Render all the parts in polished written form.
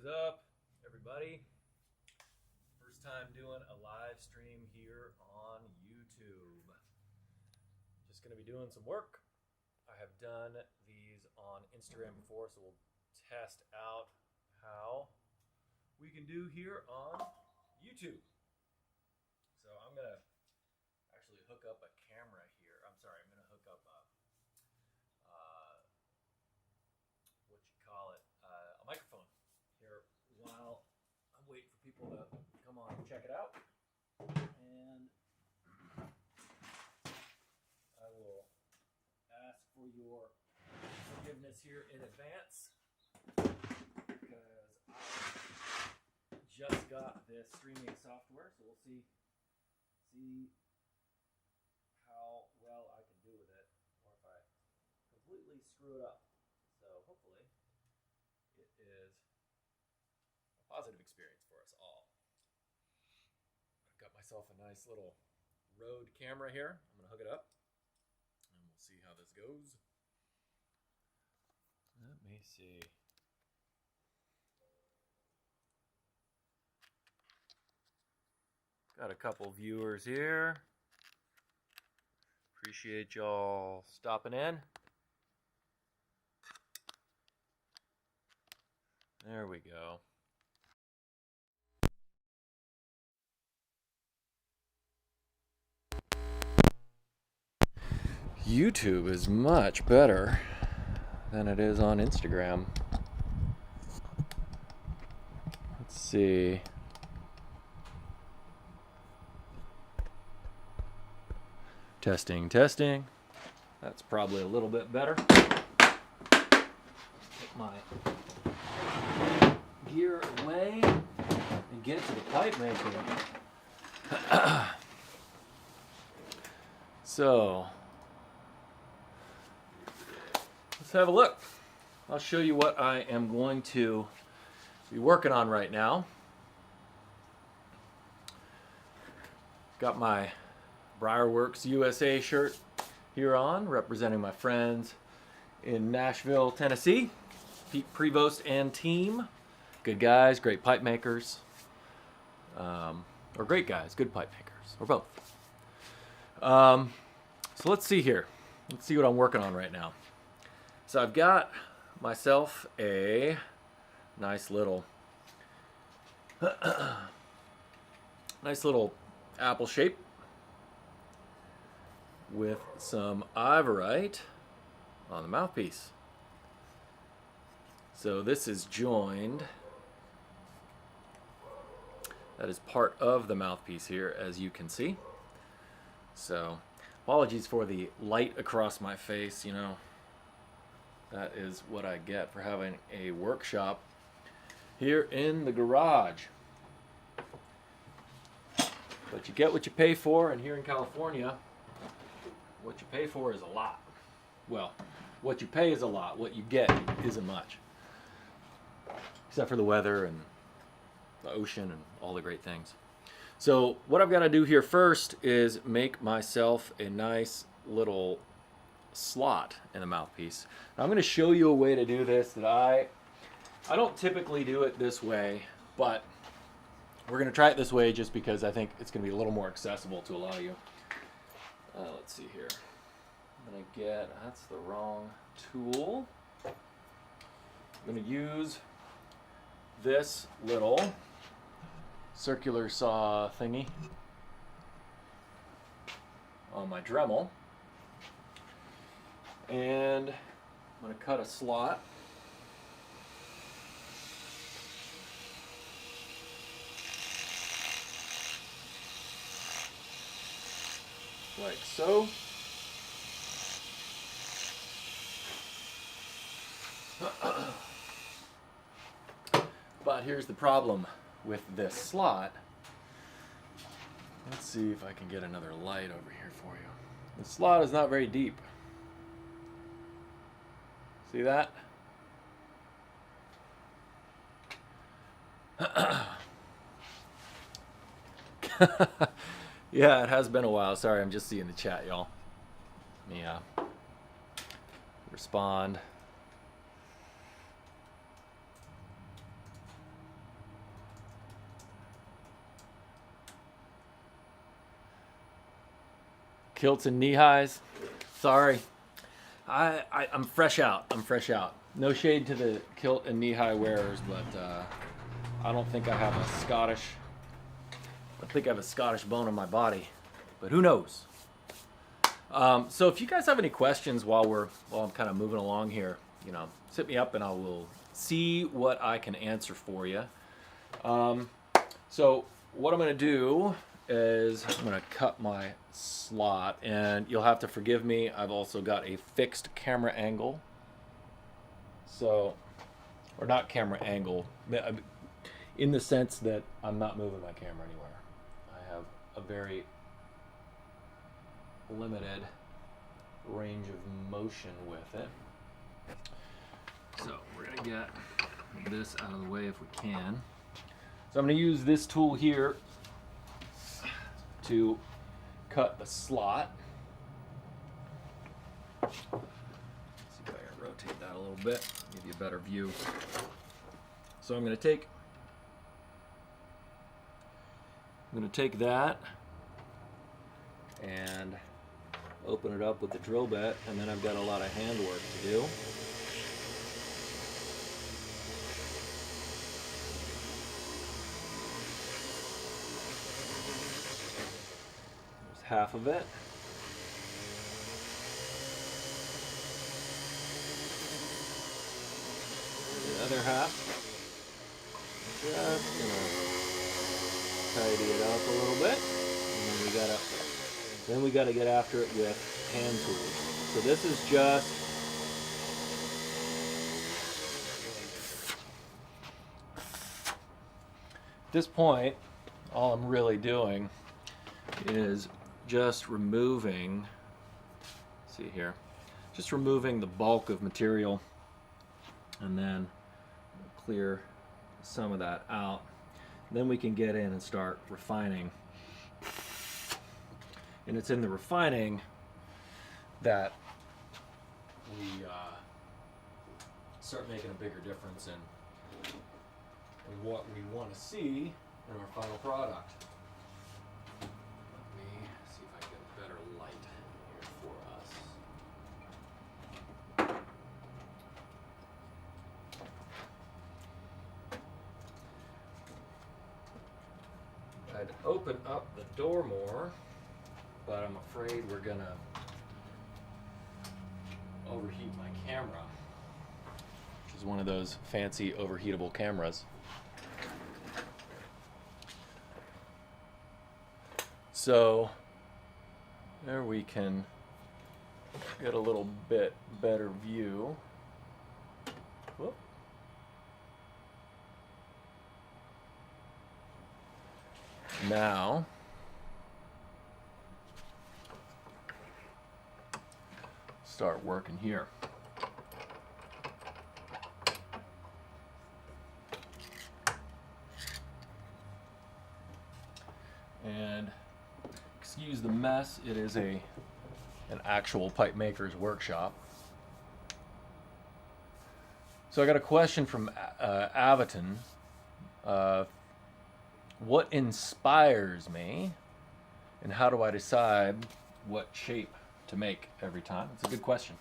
What is up, everybody? First time doing a live stream here on YouTube. Just going to be doing some work. I have done these on Instagram before, so we'll test out how we can do here on YouTube. So I'm going to actually hook up a camera here. I'm sorry, I'm going to hook up a microphone here while I'm waiting for people to come on and check it out. And I will ask for your forgiveness here in advance because I just got this streaming software, so we'll see how well I can do with it, or if I completely screw it up. So hopefully it is a positive experience for us all. I've got myself a nice little Rode camera here. I'm going to hook it up and we'll see how this goes. Let me see. Got a couple viewers here. Appreciate y'all stopping in. There we go. YouTube is much better than it is on Instagram. Let's see. Testing, testing. That's probably a little bit better. Put my gear away and get to the pipe making. So let's have a look. I'll show you what I am going to be working on right now. Got my Briarworks USA shirt here on, representing my friends in Nashville, Tennessee. Pete Prevost and team. Good guys, great pipe makers. Or great guys, good pipe makers, or both. So let's see here. Let's see what I'm working on right now. So I've got myself a nice little apple shape with some ivorite on the mouthpiece. So this is joined. That is part of the mouthpiece here, as you can see. So apologies for the light across my face, you know. That is what I get for having a workshop here in the garage. But you get what you pay for, and here in California, what you pay for is a lot. Well, what you pay is a lot. What you get isn't much. Except for the weather and the ocean and all the great things. So what I've got to do here first is make myself a nice little slot in the mouthpiece. Now I'm going to show you a way to do this that I don't typically do it this way, but we're going to try it this way just because I think it's going to be a little more accessible to a lot of you. Let's see here. I'm going to get, that's the wrong tool. I'm going to use this little circular saw thingy on my Dremel. And I'm going to cut a slot. Like so. But here's the problem with this slot. Let's see if I can get another light over here for you. The slot is not very deep. See that? Yeah, it has been a while. Sorry, I'm just seeing the chat, y'all. Let me respond. Kilts and knee-highs. Sorry. I'm fresh out. No shade to the kilt and knee-high wearers, but I don't think I have a Scottish bone in my body. But who knows? So if you guys have any questions while I'm kind of moving along here, you know, hit me up and I will see what I can answer for you. So what I'm going to do is I'm going to cut my slot, and you'll have to forgive me. I've also got a fixed camera angle. So, or not camera angle, in the sense that I'm not moving my camera anywhere. I have a very limited range of motion with it. So we're going to get this out of the way if we can. So I'm going to use this tool here to cut the slot. Let's see if I can rotate that a little bit, give you a better view. So I'm going to take that and open it up with the drill bit, and then I've got a lot of handwork to do. Half of it. The other half. Just gonna tidy it up a little bit. And then we gotta get after it with hand tools. So this is just at this point, all I'm really doing is just removing, see here, just removing the bulk of material, and then clear some of that out. Then we can get in and start refining. And it's in the refining that we start making a bigger difference in what we want to see in our final product. I'd open up the door more, but I'm afraid we're gonna overheat my camera, which is one of those fancy overheatable cameras. So there we can get a little bit better view. Whoop. Now, start working here. And excuse the mess, it is an actual pipe maker's workshop. So I got a question from Avaton. What inspires me, and how do I decide what shape to make every time? It's a good question.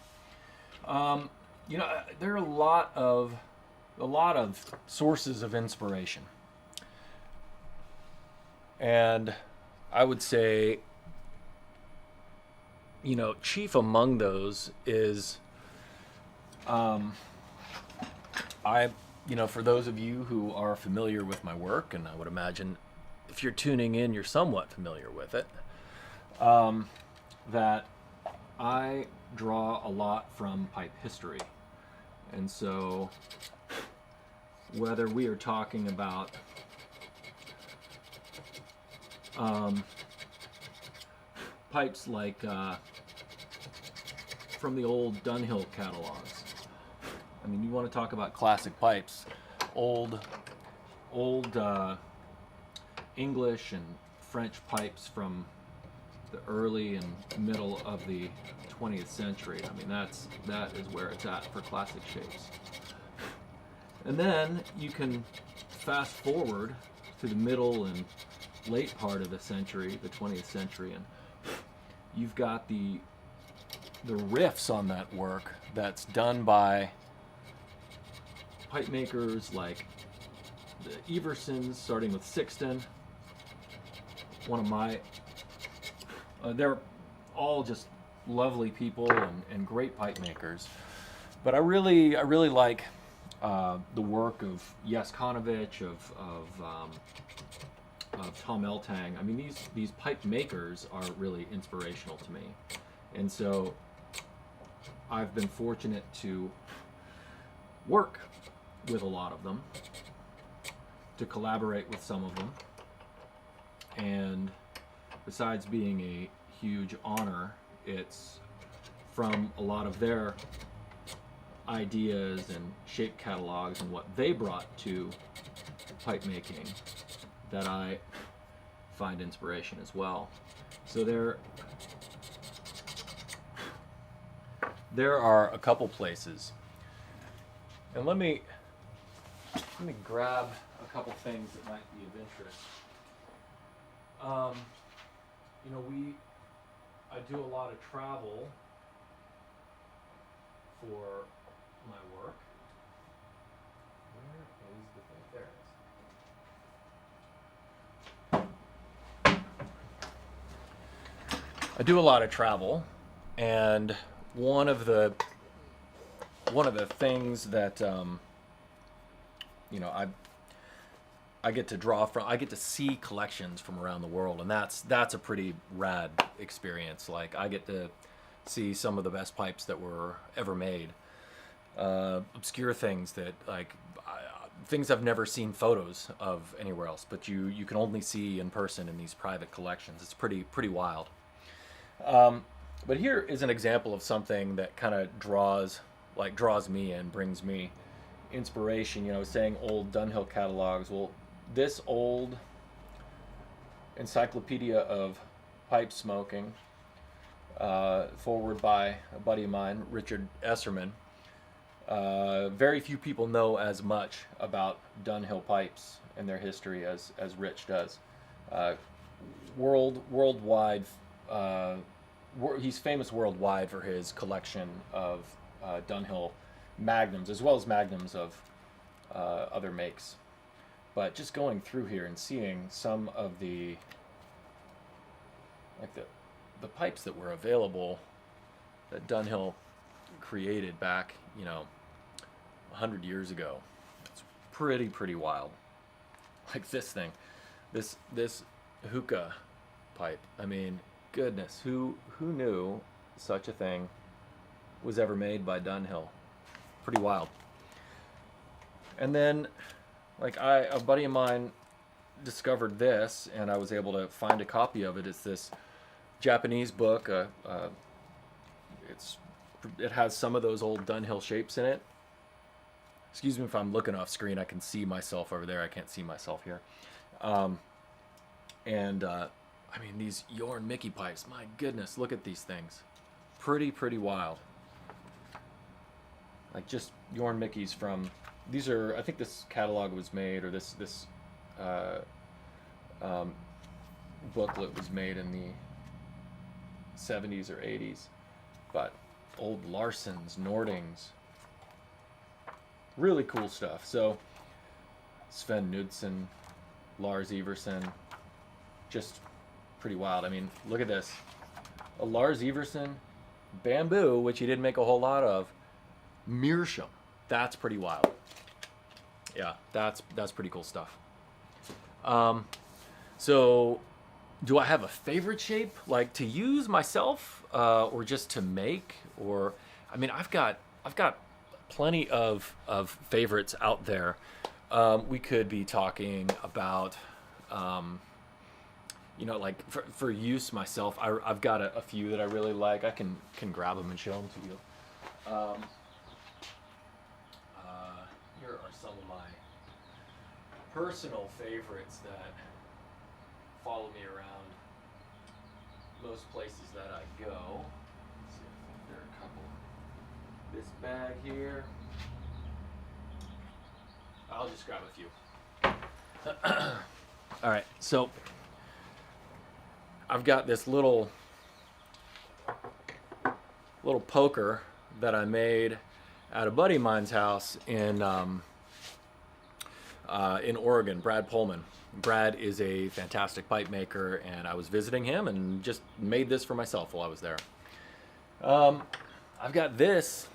You know, there are a lot of sources of inspiration, and I would say, you know, chief among those is, you know, for those of you who are familiar with my work, and I would imagine if you're tuning in, you're somewhat familiar with it, that I draw a lot from pipe history. And so whether we are talking about pipes like from the old Dunhill catalogs, I mean, you want to talk about classic pipes, old English and French pipes from the early and middle of the 20th century. I mean, that is where it's at for classic shapes. And then you can fast forward to the middle and late part of the century, the 20th century, and you've got the riffs on that work that's done by pipe makers like the Eversons, starting with Sixton. One of my, they're all just lovely people and great pipe makers. But I really like the work of Yaskonovich, of Tom Eltang. I mean, these pipe makers are really inspirational to me, and so I've been fortunate to work with a lot of them, to collaborate with some of them, and besides being a huge honor, it's from a lot of their ideas and shape catalogs and what they brought to pipe making that I find inspiration as well. So there are a couple places, and let me grab a couple things that might be of interest. You know, I do a lot of travel for my work. Where is the thing? There it is. I do a lot of travel, and one of the things that you know, I get to draw from, I get to see collections from around the world, and that's a pretty rad experience. Like, I get to see some of the best pipes that were ever made, obscure things that things I've never seen photos of anywhere else, but you can only see in person in these private collections. It's pretty wild. But here is an example of something that kind of draws me and brings me inspiration. You know, saying old Dunhill catalogs. Well, this old encyclopedia of pipe smoking, forward by a buddy of mine, Richard Esserman. Very few people know as much about Dunhill pipes and their history as Rich does. Worldwide, he's famous worldwide for his collection of Dunhill magnums, as well as magnums of other makes. But just going through here and seeing some of the pipes that were available that Dunhill created back, you know, 100 years ago, it's pretty wild. Like this thing, this hookah pipe. I mean, goodness, who knew such a thing was ever made by Dunhill? Pretty wild. And then, like, a buddy of mine discovered this, and I was able to find a copy of it. It's this Japanese book. It has some of those old Dunhill shapes in it. Excuse me if I'm looking off screen. I can see myself over there. I can't see myself here. I mean, these Yorn Mickey pipes. My goodness, look at these things. Pretty wild. Like, just Yorn Mickeys from. These are, I think this catalog was made, or this booklet was made in the 70s or 80s. But old Larsens, Nordings, really cool stuff. So Sven Knudsen, Lars Everson, just pretty wild. I mean, look at this. A Lars Everson bamboo, which he didn't make a whole lot of, meerschaum. That's pretty wild. Yeah, that's pretty cool stuff. So do I have a favorite shape, like, to use myself, or just to make? Or, I mean, I've got plenty of favorites out there. We could be talking about, you know, like, for use myself, I've got a few that I really like. I can grab them and show them to you. Here are some of my personal favorites that follow me around most places that I go. Let's see, I think there are a couple. This bag here. I'll just grab a few. All right, so I've got this little little poker that I made at a buddy of mine's house in Oregon, Brad Pullman. Brad is a fantastic pipe maker, and I was visiting him and just made this for myself while I was there. I've got this.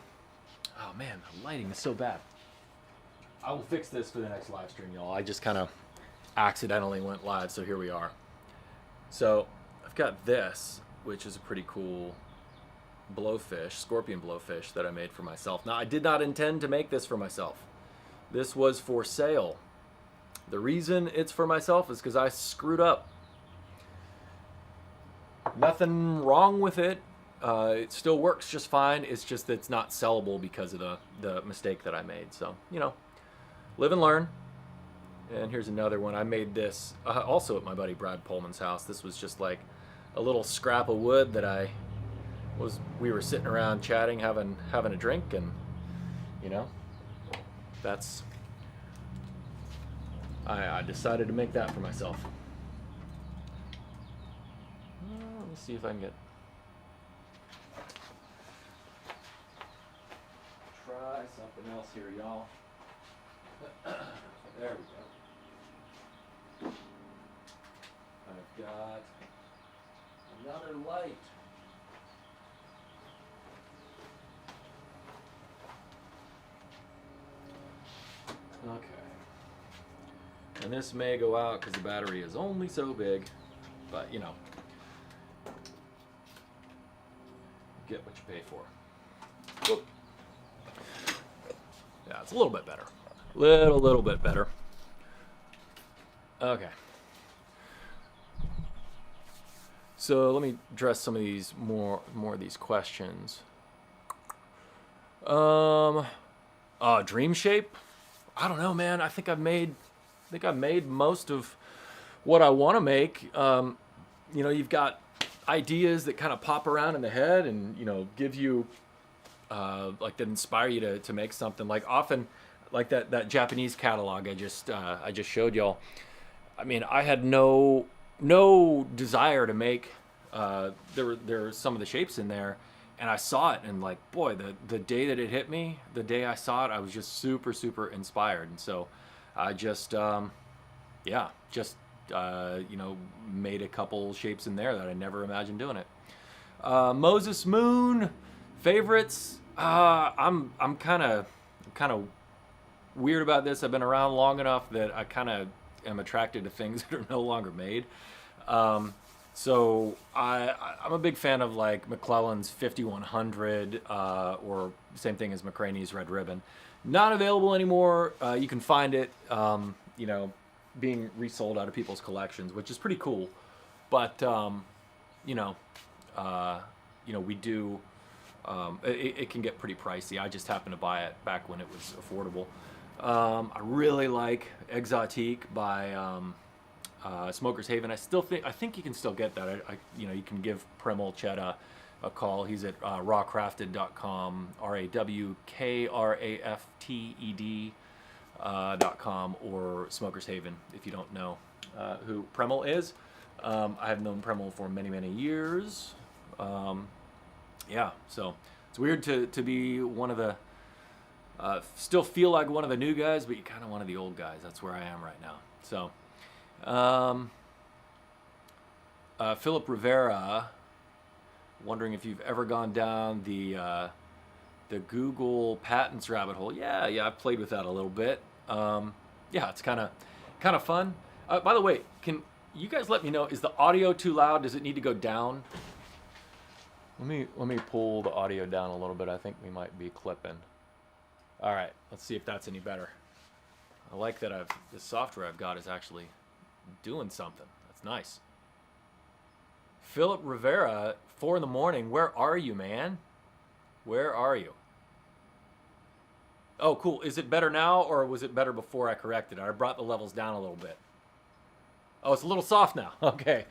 Oh man, the lighting is so bad. I will fix this for the next live stream, y'all. I just kind of accidentally went live, so here we are. So I've got this, which is a pretty cool blowfish, scorpion blowfish that I made for myself. Now, I did not intend to make this for myself. This was for sale. The reason it's for myself is because I screwed up. Nothing wrong with it. It still works just fine. It's just that it's not sellable because of the mistake that I made. So, you know, live and learn. And here's another one. I made this also at my buddy Brad Pullman's house. This was just like a little scrap of wood that we were sitting around chatting, having a drink, and you know, that's I decided to make that for myself. Let me see if I can try something else here, y'all. There we go. I've got another light. Okay. And this may go out because the battery is only so big, but you know, get what you pay for. Whoop. Yeah, it's a little bit better. Little bit better. Okay. So let me address some of these more of these questions. Dream shape? I don't know, man. I think I've made most of what I want to make. You know, you've got ideas that kind of pop around in the head and, you know, give you like that inspire you to make something. Like often, like that Japanese catalog I just showed y'all. I mean, I had no desire to make. There were some of the shapes in there, and I saw it, and like, boy, the day that it hit me, the day I saw it, I was just super inspired, and so I just you know, made a couple shapes in there that I never imagined doing it. Moses Moon favorites. I'm kind of weird about this. I've been around long enough that I kind of am attracted to things that are no longer made. So I'm a big fan of like McClellan's 5100 or same thing as McCraney's Red Ribbon. Not available anymore. You can find it, you know, being resold out of people's collections, which is pretty cool. But you know, we do. It can get pretty pricey. I just happened to buy it back when it was affordable. I really like Exotique by Smoker's Haven. I think you can still get that. You know, you can give Premel Chet a call. He's at rawcrafted.com, rawkrafted.com, or Smoker's Haven if you don't know who Premel is. I have known Premel for many years. Yeah, so it's weird to be one of the still feel like one of the new guys, but you're kind of one of the old guys. That's where I am right now. So Philip Rivera, wondering if you've ever gone down the Google patents rabbit hole. Yeah, I've played with that a little bit. Yeah, it's kind of fun. By the way, can you guys let me know, is the audio too loud? Does it need to go down? Let me pull the audio down a little bit. I think we might be clipping. All right, let's see if that's any better. I like that this software I've got is actually doing something. That's nice. Philip Rivera, 4 in the morning. Where are you, man? Where are you? Oh, cool. Is it better now, or was it better before I corrected it? I brought the levels down a little bit. Oh, it's a little soft now. Okay.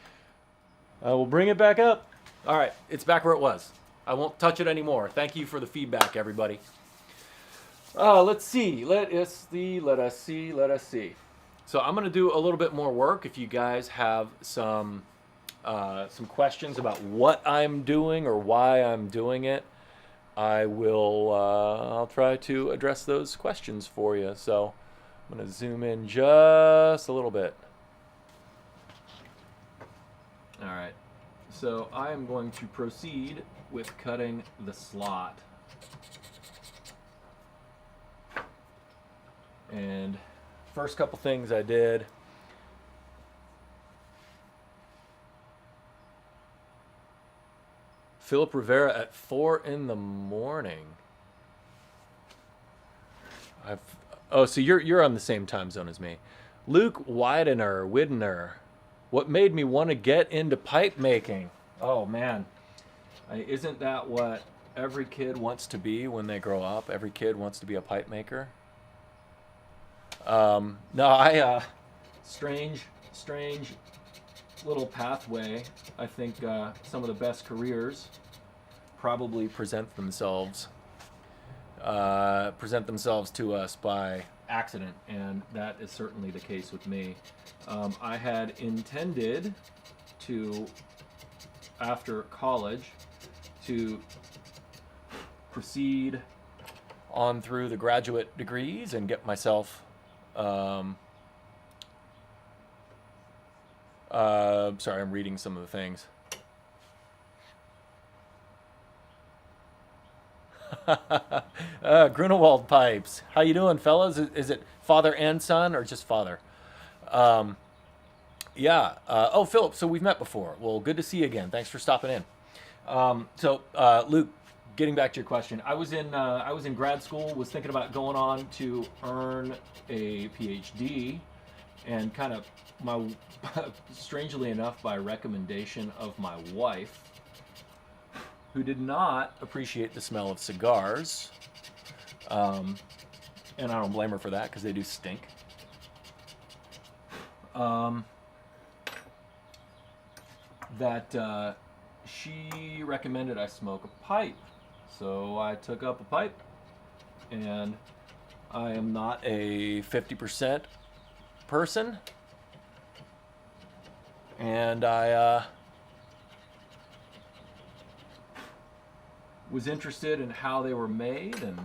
I will bring it back up. All right, it's back where it was. I won't touch it anymore. Thank you for the feedback, everybody. Let's see. Let us see. So I'm going to do a little bit more work. If you guys have some questions about what I'm doing or why I'm doing it, I'll try to address those questions for you. So I'm going to zoom in just a little bit. All right, so I am going to proceed with cutting the slot. And first couple things I did, Philip Rivera at 4 in the morning. So you're on the same time zone as me. Luke Widener, what made me want to get into pipe making? Oh man, isn't that what every kid wants to be when they grow up? Every kid wants to be a pipe maker. No, strange little pathway. I think some of the best careers probably present themselves to us by accident, and that is certainly the case with me. I had intended to, after college, to proceed on through the graduate degrees and get myself sorry, I'm reading some of the things. Grunewald pipes. How you doing, fellas? Is it father and son, or just father? Yeah. Oh, Philip. So we've met before. Well, good to see you again. Thanks for stopping in. Luke, getting back to your question, I was in grad school. Was thinking about going on to earn a PhD, and kind of strangely enough, by recommendation of my wife, who did not appreciate the smell of cigars. And I don't blame her for that, because they do stink. She recommended I smoke a pipe. So I took up a pipe, and I am not a 50% person. And I was interested in how they were made and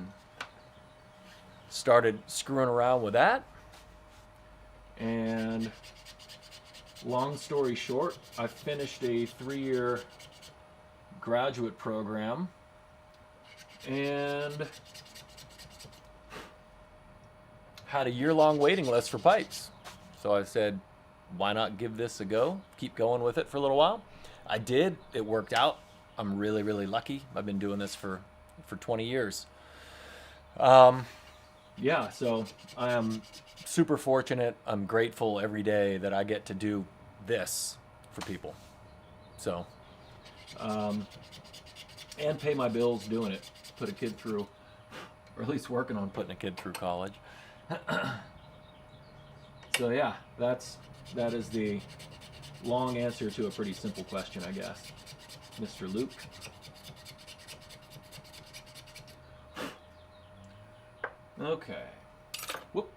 started screwing around with that. And long story short, I finished a 3-year graduate program and had a year-long waiting list for pipes. So I said, why not give this a go? Keep going with it for a little while. I did. It worked out. I'm really, really lucky. I've been doing this for 20 years. Yeah, so I am super fortunate. I'm grateful every day that I get to do this for people. So, and pay my bills doing it. Put a kid through, or at least working on putting a kid through college. So yeah, that is the long answer to a pretty simple question, I guess. Mr. Luke. Okay. Whoop.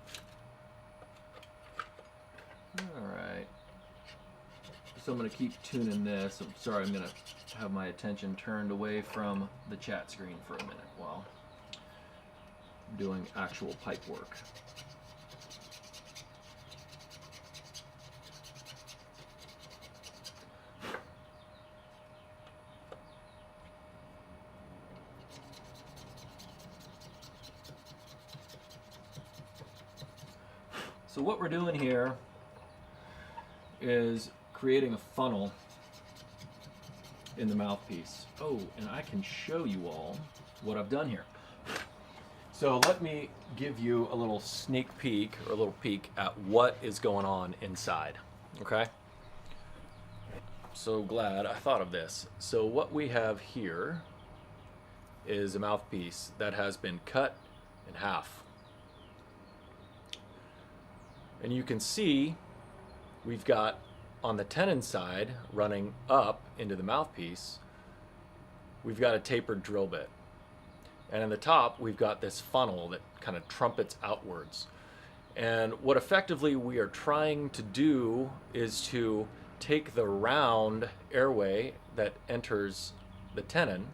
All right. So I'm going to keep tuning this. I'm sorry, I'm going to have my attention turned away from the chat screen for a minute while I'm doing actual pipe work. So what we're doing here is creating a funnel in the mouthpiece. Oh, and I can show you all what I've done here. So let me give you a little sneak peek, or a little peek at what is going on inside, okay? So glad I thought of this. So what we have here is a mouthpiece that has been cut in half. And you can see we've got on the tenon side running up into the mouthpiece, we've got a tapered drill bit. And in the top, we've got this funnel that kind of trumpets outwards. And what effectively we are trying to do is to take the round airway that enters the tenon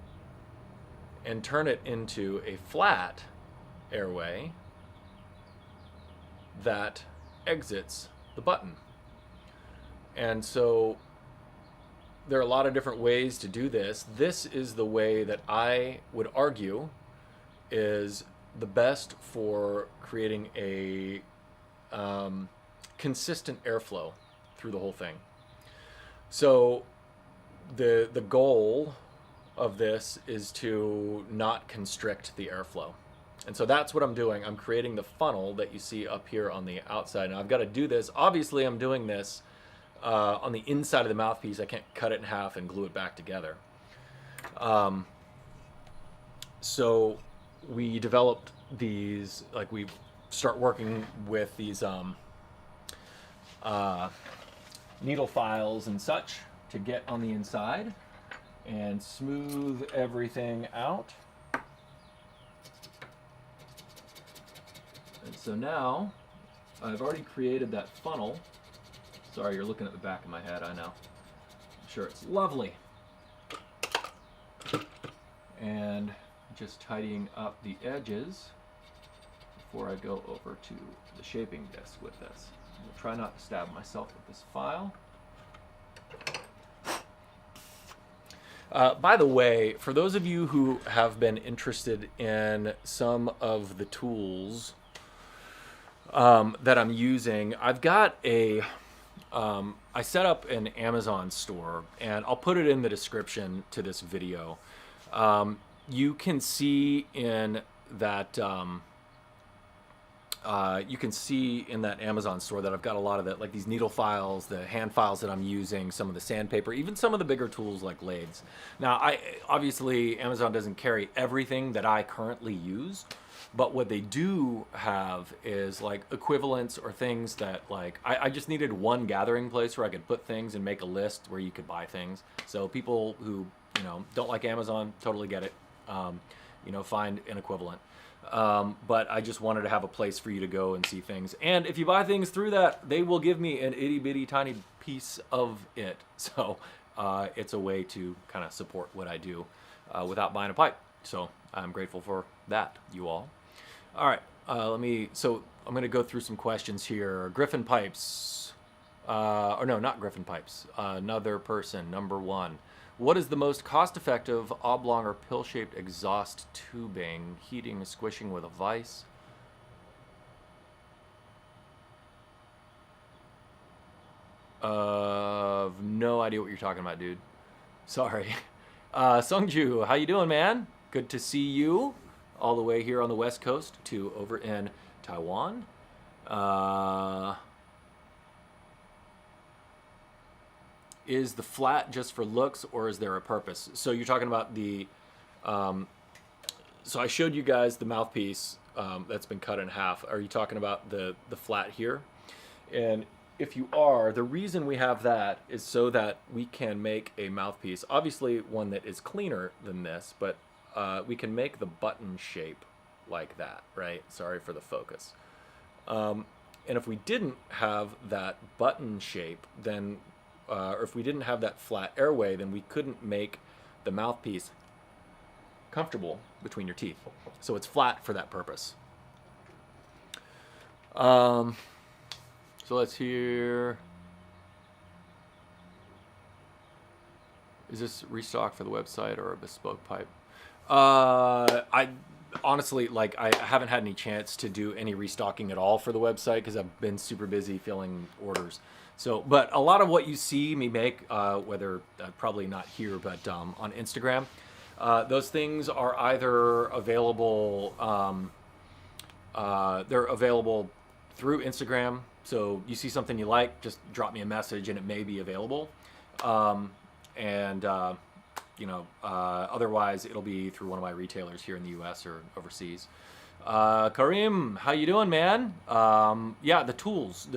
and turn it into a flat airway that exits the button. And so there are a lot of different ways to do this. This is the way that I would argue is the best for creating a consistent airflow through the whole thing. So the goal of this is to not constrict the airflow. And so that's what I'm doing. I'm creating the funnel that you see up here on the outside. Now I've got to do this. Obviously I'm doing this on the inside of the mouthpiece. I can't cut it in half and glue it back together. So we developed these, like we start working with these needle files and such to get on the inside and smooth everything out. And so now I've already created that funnel. Sorry, you're looking at the back of my head, I know. I'm sure it's lovely. And just tidying up the edges before I go over to the shaping disc with this. I'll try not to stab myself with this file. By the way, for those of you who have been interested in some of the tools that I'm using, I've got a, I set up an Amazon store, and I'll put it in the description to this video. You can see in that Amazon store that I've got a lot of that, like these needle files, the hand files that I'm using, some of the sandpaper, even some of the bigger tools like lathes. Now, obviously Amazon doesn't carry everything that I currently use, but what they do have is like equivalents or things that like, I just needed one gathering place where I could put things and make a list where you could buy things. So people who, you know, don't like Amazon, totally get it. You know, find an equivalent. But I just wanted to have a place for you to go and see things. And if you buy things through that, they will give me an itty bitty tiny piece of it. So it's a way to kind of support what I do without buying a pipe. So I'm grateful for that, you all. All right, so I'm going to go through some questions here. Griffin Pipes, or no, not Griffin Pipes, another person, number one. What is the most cost-effective oblong or pill-shaped exhaust tubing? Heating and squishing with a vise? No idea what you're talking about, dude. Sorry. Sungju, how you doing, man? Good to see you all the way here on the West Coast to over in Taiwan. Is the flat just for looks, or is there a purpose? So you're talking about the, so I showed you guys the mouthpiece that's been cut in half. Are you talking about the flat here? And if you are, the reason we have that is so that we can make a mouthpiece, obviously one that is cleaner than this, but we can make the button shape like that, right? Sorry for the focus. And if we didn't have that button shape, then or if we didn't have that flat airway, then we couldn't make the mouthpiece comfortable between your teeth. So it's flat for that purpose. So let's hear. Is this restock for the website or a bespoke pipe? I honestly, like, I haven't had any chance to do any restocking at all for the website because I've been super busy filling orders. So, but a lot of what you see me make, whether probably not here, but on Instagram, those things are either available. They're available through Instagram. So you see something you like, just drop me a message, and it may be available. You know, otherwise it'll be through one of my retailers here in the U.S. or overseas. Karim, how you doing, man? Yeah, the tools,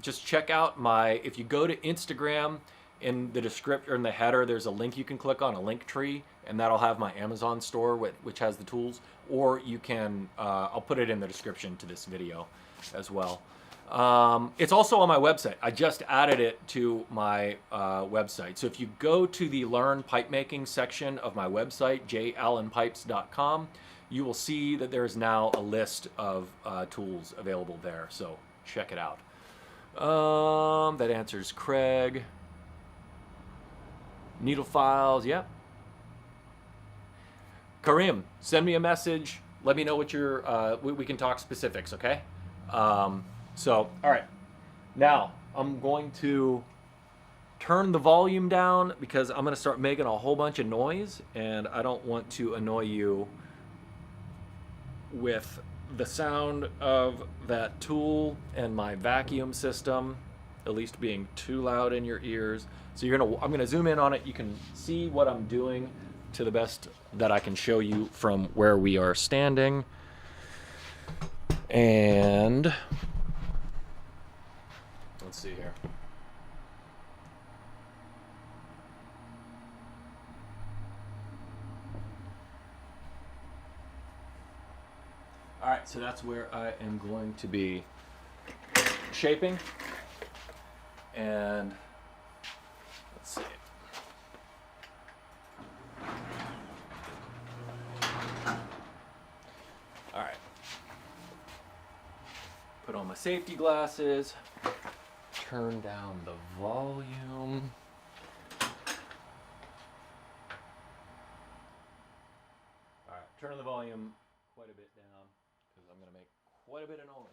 just check out if you go to Instagram, in the description, or in the header, there's a link you can click on, a link tree, and that'll have my Amazon store, which has the tools, or you can, I'll put it in the description to this video as well. It's also on my website. I just added it to my website. So if you go to the Learn Pipe Making section of my website, jallenpipes.com, you will see that there is now a list of tools available there. So check it out. That answers Craig. Needle files, yeah. Karim, send me a message. Let me know what your, we can talk specifics, okay? So, all right. Now, I'm going to turn the volume down because I'm going to start making a whole bunch of noise, and I don't want to annoy you with the sound of that tool and my vacuum system at least being too loud in your ears. So I'm gonna zoom in on it. You can see what I'm doing to the best that I can show you from where we are standing. And let's see here. All right, so that's where I am going to be shaping. And let's see. All right. Put on my safety glasses. Turn down the volume. All right, turn the volume quite a bit down because I'm going to make quite a bit of noise.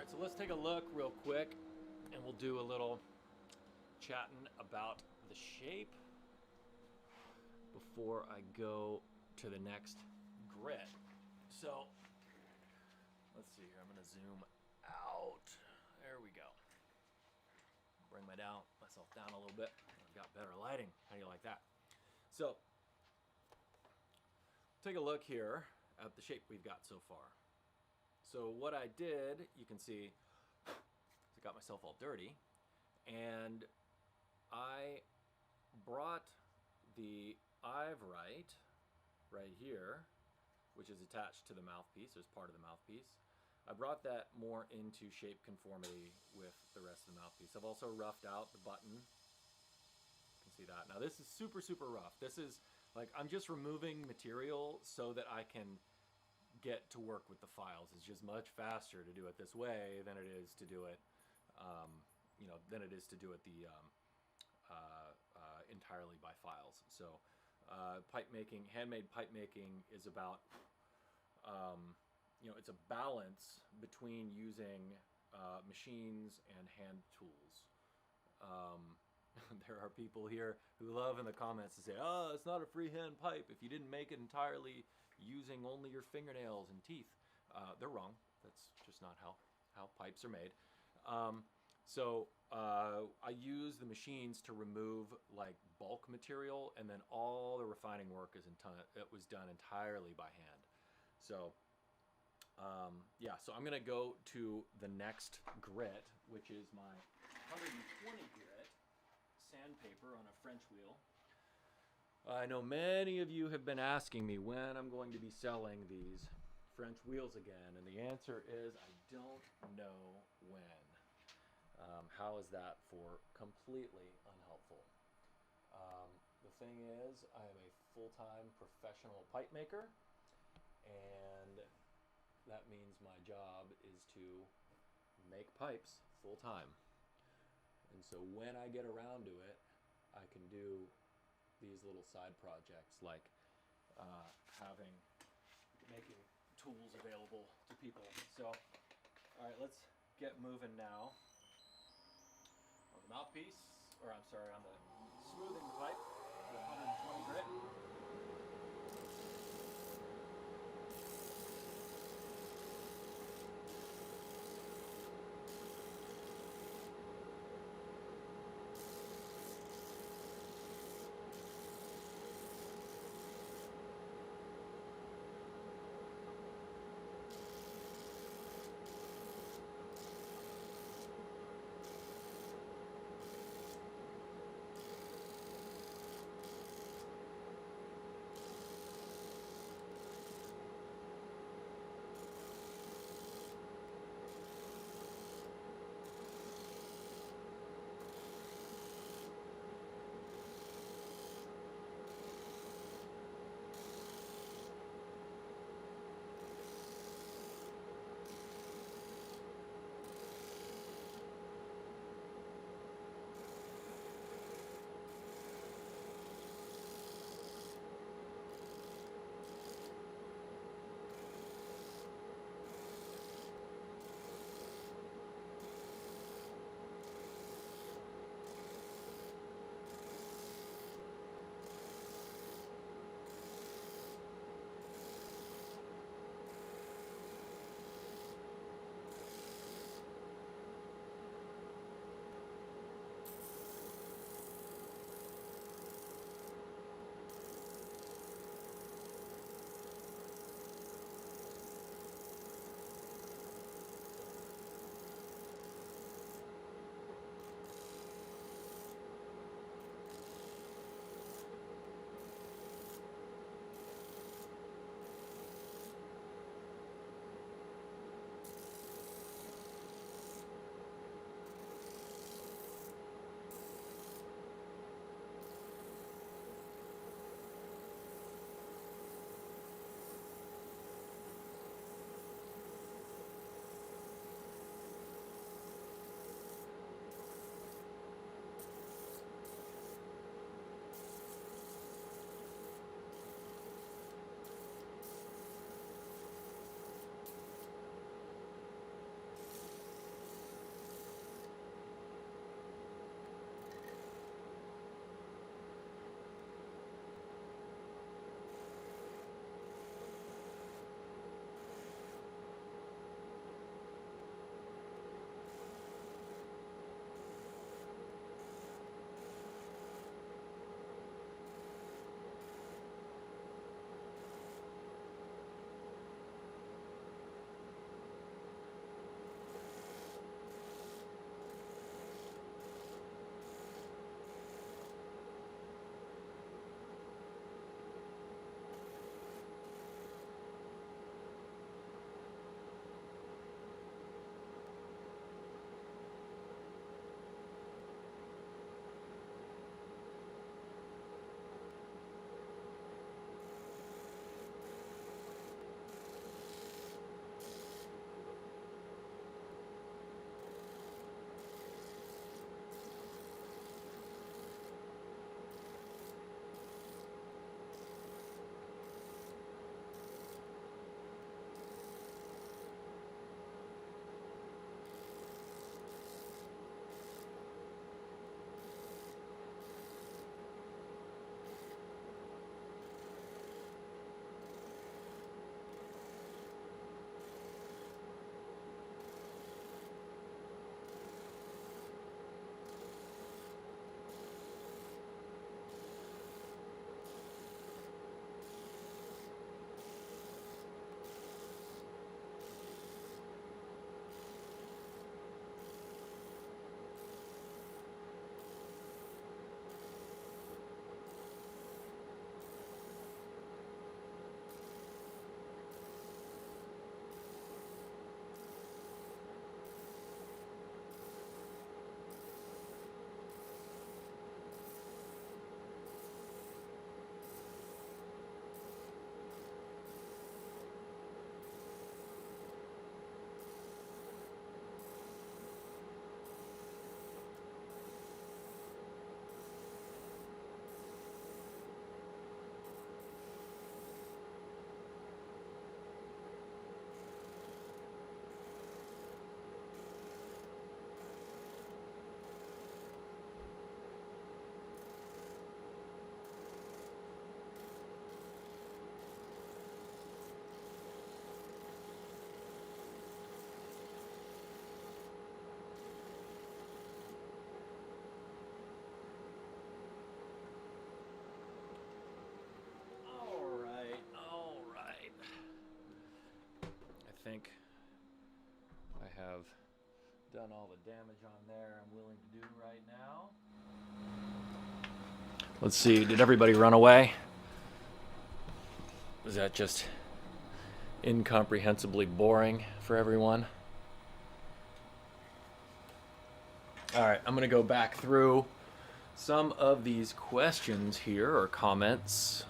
right, so let's take a look real quick and we'll do a little chatting about the shape before I go to the next grit. So let's see here, I'm gonna zoom out. There we go. Bring myself down a little bit. I've got better lighting. How do you like that? So take a look here at the shape we've got so far. So what I did, you can see, I got myself all dirty, and I brought the Ivorite right here, which is attached to the mouthpiece as part of the mouthpiece. I brought that more into shape conformity with the rest of the mouthpiece. I've also roughed out the button. You can see that. Now this is super, super rough. This is like, I'm just removing material so that I can get to work with the files. It's just much faster to do it this way than it is to do it, entirely by files. So pipe making, handmade pipe making is about, it's a balance between using machines and hand tools. There are people here who love in the comments to say, oh, it's not a freehand pipe if you didn't make it entirely using only your fingernails and teeth. They're wrong. That's just not how pipes are made. So I use the machines to remove like bulk material, and then all the refining work it was done entirely by hand. So so I'm gonna go to the next grit, which is my 120 grit sandpaper on a French wheel. I know many of you have been asking me when I'm going to be selling these French wheels again, and the answer is I don't know when. How is that for completely unhelpful? The thing is, I am a full-time professional pipe maker, and that means my job is to make pipes full-time. And so when I get around to it, I can do these little side projects like making tools available to people. So, all right, let's get moving now on the mouthpiece, or I'm sorry, on the smoothing the pipe with 120 grit. think I have done all the damage on there I'm willing to do right now. Let's see, did everybody run away? Was that just incomprehensibly boring for everyone? All right, I'm gonna go back through some of these questions here, or comments.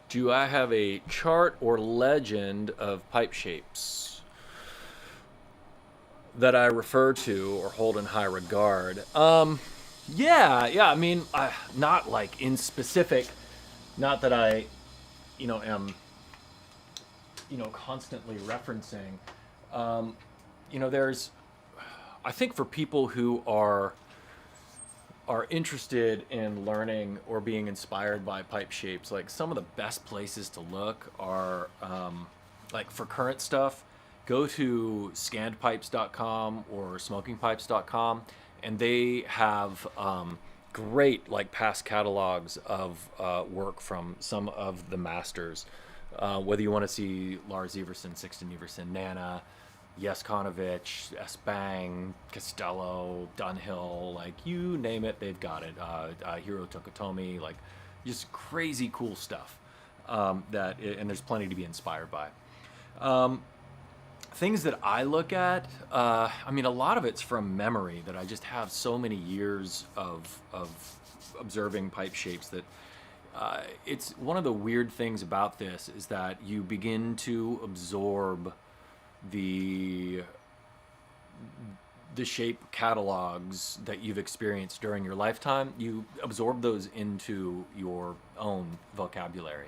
Do I have a chart or legend of pipe shapes that I refer to or hold in high regard? Yeah. I mean, not like in specific. Not that I, am, constantly referencing. There's, I think for people who are interested in learning or being inspired by pipe shapes, like some of the best places to look are, like for current stuff, go to scannedpipes.com or smokingpipes.com, and they have great like past catalogs of work from some of the masters. Whether you want to see Lars Everson, Sixten Everson, Nana, Jeskonovich, S. Bang, Costello, Dunhill, like you name it, they've got it. Hiro Tokotomi, like just crazy cool stuff and there's plenty to be inspired by. Things that I look at, I mean, a lot of it's from memory that I just have so many years of observing pipe shapes that it's one of the weird things about this is that you begin to absorb the shape catalogs that you've experienced during your lifetime. You absorb those into your own vocabulary,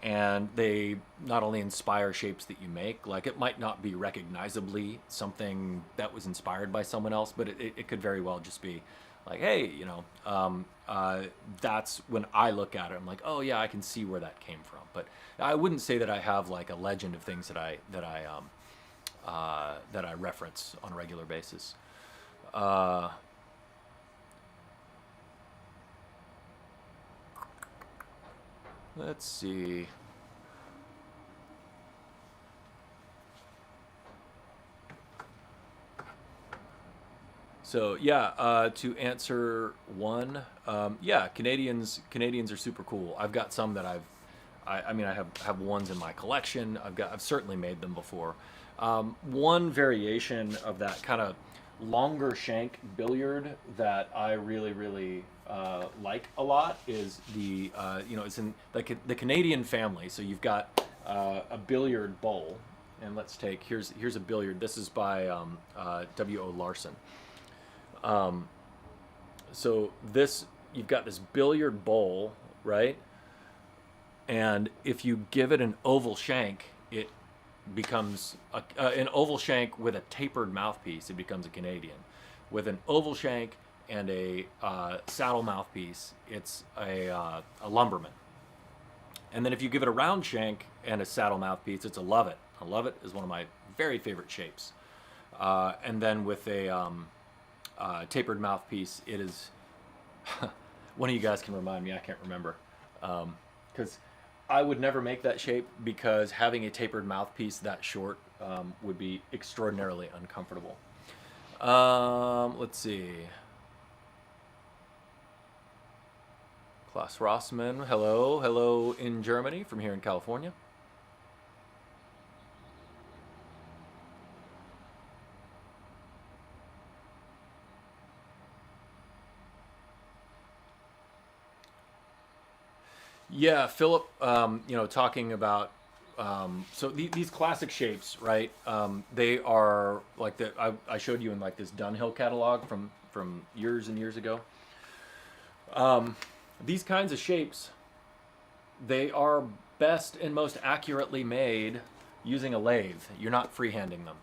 and they not only inspire shapes that you make, like it might not be recognizably something that was inspired by someone else, but it could very well just be like, hey, that's when I look at it, I'm like, oh yeah, I can see where that came from. But I wouldn't say that I have like a legend of things that I reference on a regular basis. Let's see. So yeah, to answer one, yeah, Canadians are super cool. I've got some that I mean, I have ones in my collection. I've certainly made them before. One variation of that kind of longer shank billiard that I really like a lot is the it's in the Canadian family. So you've got a billiard bowl, and let's take here's a billiard. This is by W.O. Larson. So you've got this billiard bowl, right? And if you give it an oval shank, it becomes an oval shank with a tapered mouthpiece. It becomes a Canadian. With an oval shank and a saddle mouthpiece, it's a lumberman. And then if you give it a round shank and a saddle mouthpiece, it's a Lovett. A Lovett is one of my very favorite shapes. And then with a tapered mouthpiece, it is one of you guys can remind me, I can't remember, because I would never make that shape because having a tapered mouthpiece that short would be extraordinarily uncomfortable. Let's see. Klaus Rossmann, hello in Germany from here in California. Yeah, Philip, talking about so these classic shapes, right? They are like I showed you in like this Dunhill catalog from years and years ago. These kinds of shapes, they are best and most accurately made using a lathe. You're not freehanding them.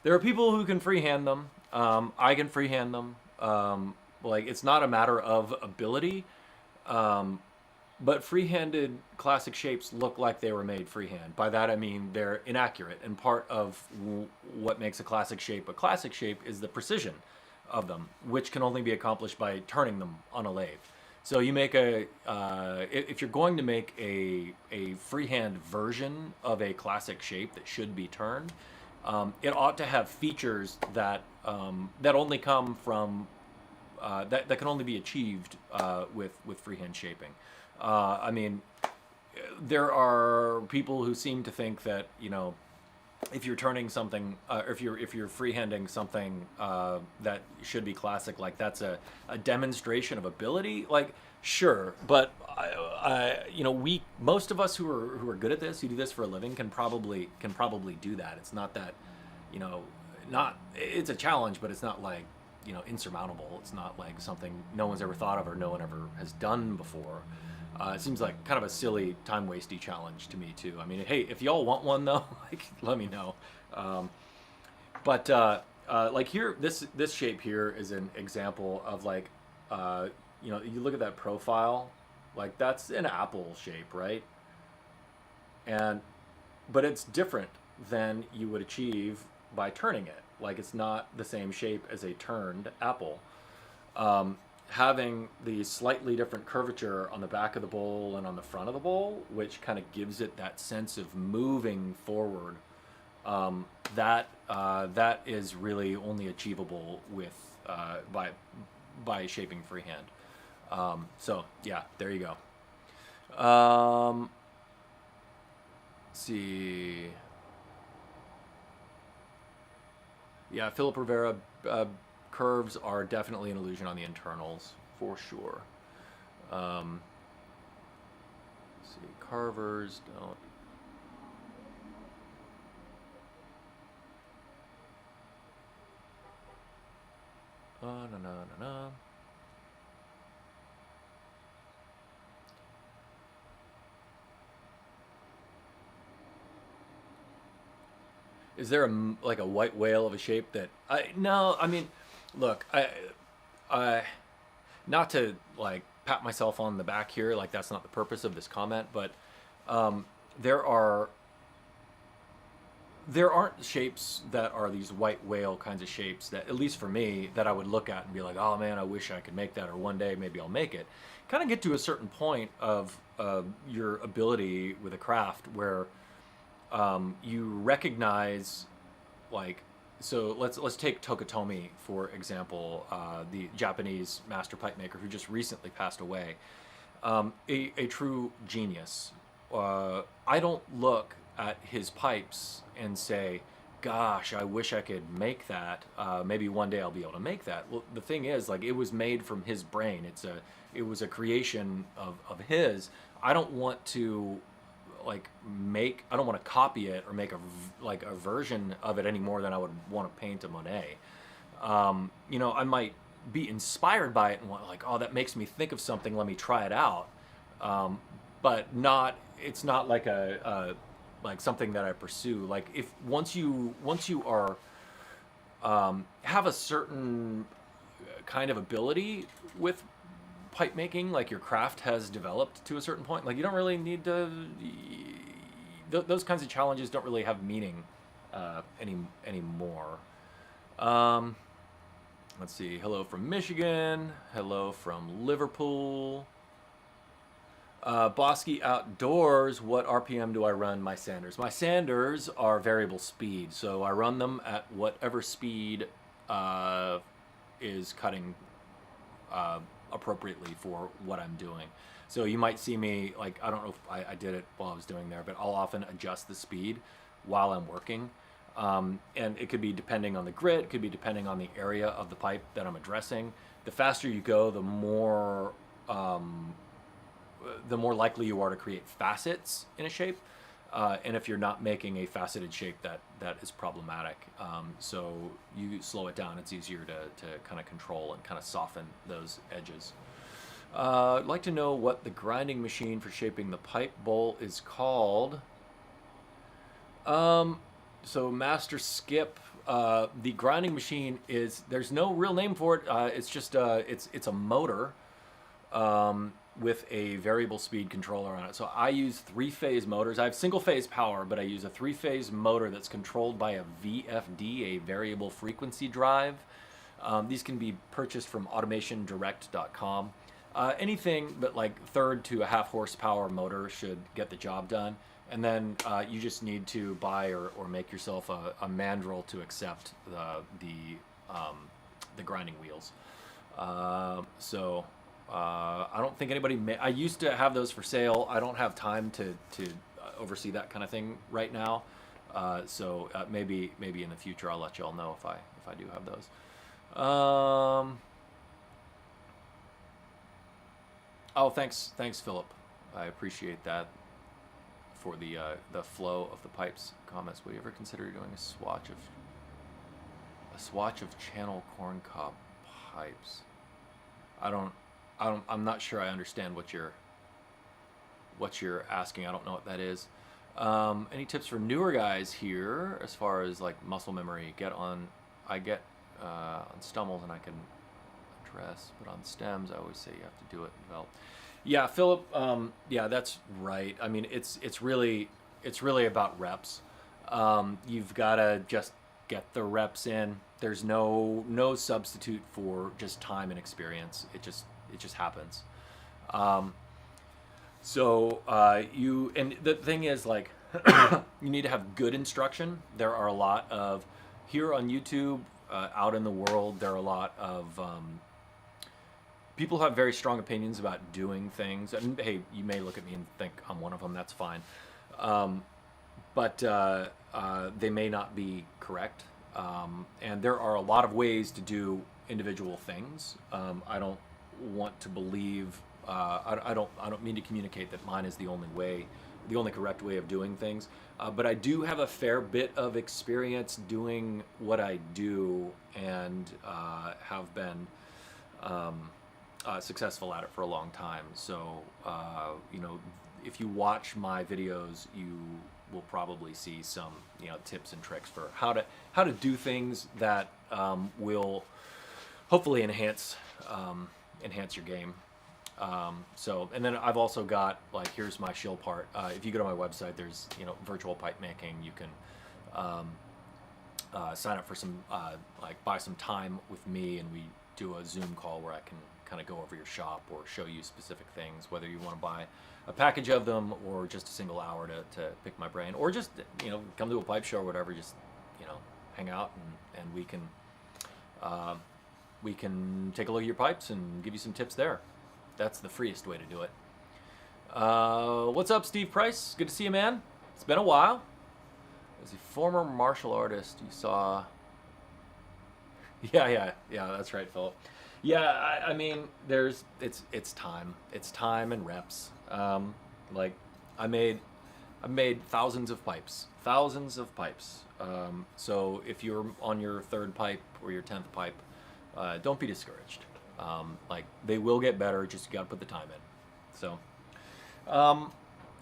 There are people who can freehand them. I can freehand them. Like it's not a matter of ability. But freehanded classic shapes look like they were made freehand. By that I mean they're inaccurate. And part of what makes a classic shape is the precision of them, which can only be accomplished by turning them on a lathe. So you make if you're going to make a freehand version of a classic shape that should be turned, it ought to have features that only come from that can only be achieved with freehand shaping. I mean, there are people who seem to think that, if you're turning something, if you're freehanding something that should be classic, like that's a demonstration of ability. Like, sure, but we most of us who are good at this, who do this for a living, can probably do that. It's not that, you know, not it's a challenge, but it's not like, insurmountable. It's not like something no one's ever thought of or no one ever has done before. It seems like kind of a silly, time-wasty challenge to me too. I mean, hey, if y'all want one though, like, let me know. But like here, this shape here is an example of like, you look at that profile, like that's an apple shape, right? And but it's different than you would achieve by turning it. Like it's not the same shape as a turned apple. Having the slightly different curvature on the back of the bowl and on the front of the bowl, which kind of gives it that sense of moving forward, that is really only achievable with by shaping freehand. So yeah, there you go. Let's see. Yeah, Philip Rivera, curves are definitely an illusion on the internals, for sure. Let's see, carvers don't. No, no, no, no. Is there like a white whale of a shape that I no? I mean, look, I not to like pat myself on the back here, like that's not the purpose of this comment, but um, there are there aren't shapes that are these white whale kinds of shapes that, at least for me, that I would look at and be like, oh man, I wish I could make that, or one day maybe I'll make it. Kind of get to a certain point of your ability with a craft where you recognize, like, so let's take Tokutomi for example, the Japanese master pipe maker who just recently passed away, a true genius. I don't look at his pipes and say, gosh, I wish I could make that. Maybe one day I'll be able to make that. Well, the thing is, like, it was made from his brain. It was a creation of his. I don't want to I don't want to copy it or make a version of it any more than I would want to paint a Monet. I might be inspired by it and want, like, oh, that makes me think of something, let me try it out. But not it's not like a like something that I pursue. Like, if once you are have a certain kind of ability with pipe making, like your craft has developed to a certain point, like you don't really need to those kinds of challenges don't really have meaning anymore. um, let's see, hello from Michigan, hello from Liverpool. Bosky Outdoors, what RPM do I run my sanders? My sanders are variable speed, so I run them at whatever speed is cutting appropriately for what I'm doing. So you might see me, like, I don't know if I did it while I was doing there, but I'll often adjust the speed while I'm working. And it could be depending on the grit, it could be depending on the area of the pipe that I'm addressing. The faster you go, the more likely you are to create facets in a shape. And if you're not making a faceted shape, that is problematic. So you slow it down, it's easier to kind of control and kind of soften those edges. I'd like to know what the grinding machine for shaping the pipe bowl is called. So Master Skip, the grinding machine there's no real name for it. It's just it's a motor with a variable speed controller on it. So I use three-phase motors. I have single-phase power, but I use a three-phase motor that's controlled by a VFD, a variable frequency drive. These can be purchased from automationdirect.com. Anything but like third to a half horsepower motor should get the job done. And then you just need to buy or make yourself a mandrel to accept the grinding wheels. I don't think anybody. I used to have those for sale. I don't have time to oversee that kind of thing right now. Maybe in the future I'll let y'all know if I do have those. Oh, thanks, Philip. I appreciate that for the flow of the pipes comments. Would you ever consider doing a swatch of channel corncob pipes? I'm not sure I understand what you're asking. I don't know what that is. Any tips for newer guys here as far as like muscle memory? I get on stummels and I can address, but on stems I always say you have to do it and develop. Yeah, Philip. Yeah, that's right. I mean, it's really about reps. You've got to just get the reps in. There's no substitute for just time and experience. It just happens. And the thing is, like, you need to have good instruction. There are a lot of here on YouTube, out in the world. There are a lot of people who have very strong opinions about doing things. And hey, you may look at me and think I'm one of them. That's fine. But they may not be correct. And there are a lot of ways to do individual things. I don't want to believe. I don't mean to communicate that mine is the only correct way of doing things. But I do have a fair bit of experience doing what I do, and have been successful at it for a long time. So if you watch my videos, you will probably see some tips and tricks for how to do things that will hopefully enhance your game. And then I've also got, like, here's my shill part. If you go to my website, there's virtual pipe making. You can sign up for some buy some time with me, and we do a Zoom call where I can kind of go over your shop or show you specific things, whether you want to buy a package of them or just a single hour to pick my brain, or just come to a pipe show or whatever. Just hang out, and we can take a look at your pipes and give you some tips there. That's the freest way to do it. What's up, Steve Price? Good to see you, man. It's been a while. As a former martial artist, you saw. Yeah, that's right, Philip. Yeah, I mean, it's time. It's time and reps. Like, I made thousands of pipes. So if you're on your third pipe or your 10th pipe, don't be discouraged. Like, they will get better. Just gotta put the time in. So, all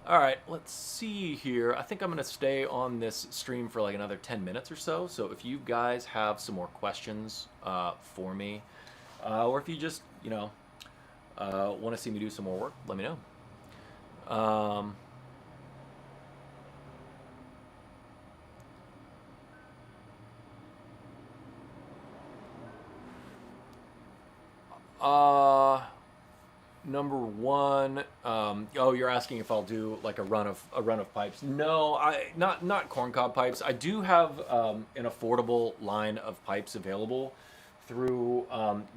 right, let's see here. I think I'm gonna stay on this stream for like another 10 minutes or so. So if you guys have some more questions for me, or if you just want to see me do some more work, let me know. Number one, you're asking if I'll do like a run of pipes. No, not corncob pipes. I do have an affordable line of pipes available through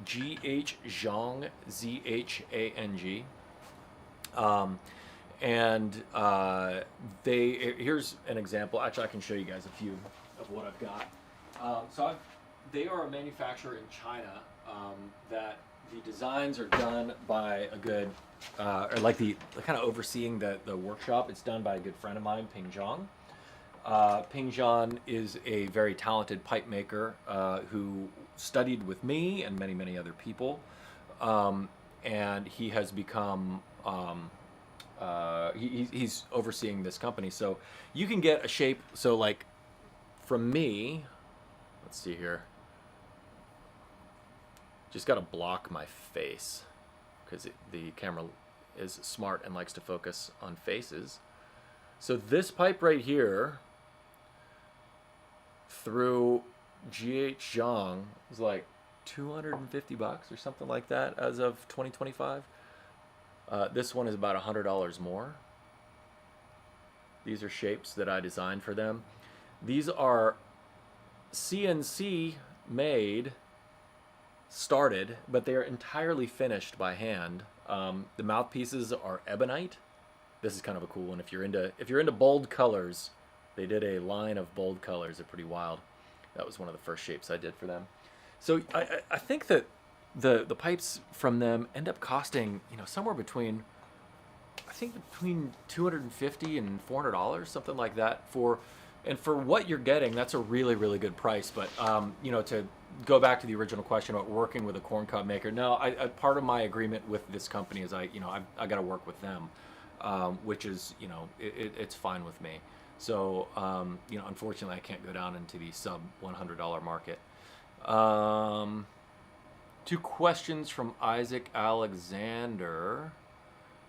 GH Zhang, ZHANG. Here's an example. Actually, I can show you guys a few of what I've got. They are a manufacturer in China that the designs are done by a good, or like the kind of overseeing the workshop. It's done by a good friend of mine, Ping Zhang. Ping Zhang is a very talented pipe maker who studied with me and many, many other people. And he has become, he's overseeing this company. So you can get a shape. So like from me, let's see here. Just got to block my face because the camera is smart and likes to focus on faces. So this pipe right here through GH Zhang is like $250 or something like that as of 2025. This one is about $100 more. These are shapes that I designed for them. These are CNC made, started, but they are entirely finished by hand. The mouthpieces are ebonite. This is kind of a cool one. If you're into bold colors, they did a line of bold colors. They're pretty wild. That was one of the first shapes I did for them. So I think that the pipes from them end up costing, somewhere between, I think between $250 and $400, something like that. For what you're getting, that's a really, really good price. But to go back to the original question about working with a corn cob maker, no, I part of my agreement with this company is I got to work with them, which is it's fine with me. So unfortunately, I can't go down into the sub $100 market. 2 questions from Isaac Alexander.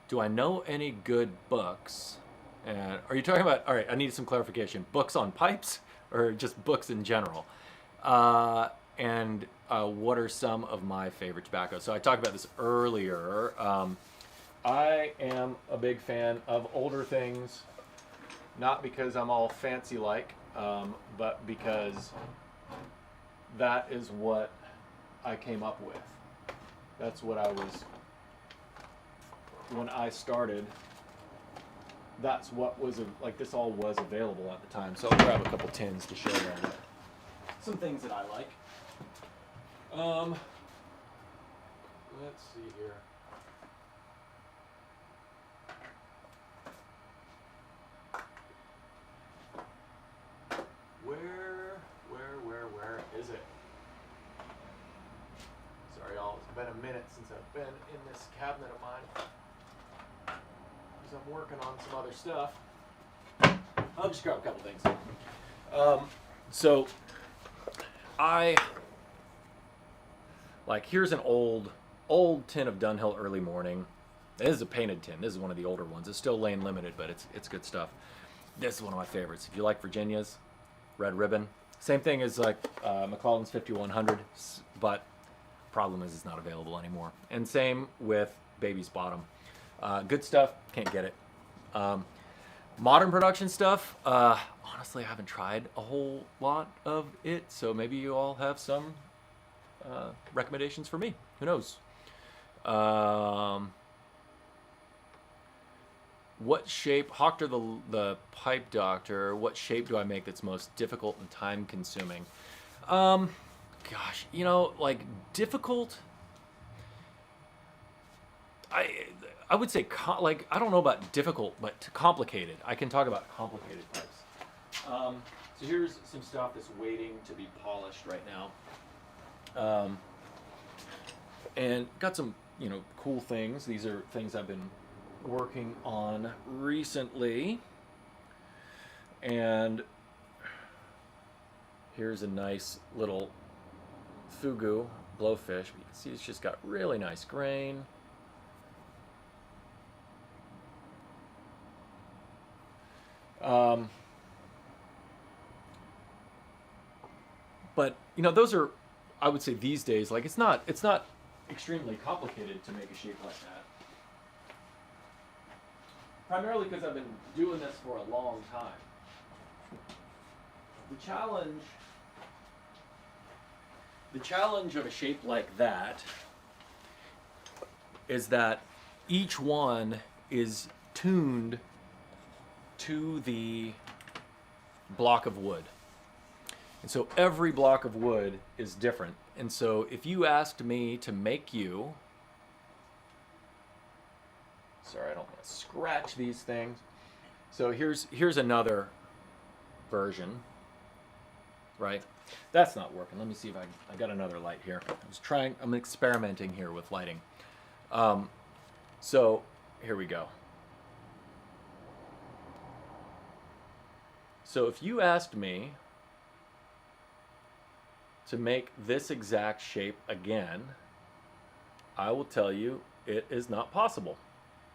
Do I know any good books? And are you talking about, all right, I need some clarification. Books on pipes or just books in general? And what are some of my favorite tobacco? So I talked about this earlier. I am a big fan of older things, not because I'm all fancy like, but because that is what I came up with. That's what I was, when I started, that's what was, this all was available at the time. So I'll grab a couple tins to show you some things that I like. Let's see here. Where is it? Sorry, y'all. It's been a minute since I've been in this cabinet of mine. Because I'm working on some other stuff. I'll just grab a couple things. So here's an old tin of Dunhill Early Morning. This is a painted tin. This is one of the older ones. It's still lane limited, but it's good stuff. This is one of my favorites. If you like Virginia's, Red Ribbon. Same thing as McClellan's 5100, but problem is it's not available anymore. And same with Baby's Bottom. Good stuff, can't get it. Modern production stuff, honestly, I haven't tried a whole lot of it, so maybe you all have some recommendations for me. Who knows? What shape, Hoctor the pipe doctor, what shape do I make that's most difficult and time consuming? Gosh, difficult, I would say, I don't know about difficult, but complicated. I can talk about complicated pipes. So here's some stuff that's waiting to be polished right now. And got some, cool things. These are things I've been working on recently. And here's a nice little fugu blowfish. You can see it's just got really nice grain. But those are, I would say these days, it's not extremely complicated to make a shape like that. Primarily because I've been doing this for a long time. The challenge of a shape like that is that each one is tuned to the block of wood. And so every block of wood is different. And so if you asked me to make you, sorry, I don't want to scratch these things. So here's another version, right? That's not working. Let me see if I got another light here. I'm experimenting here with lighting. So here we go. So if you asked me to make this exact shape again, I will tell you it is not possible.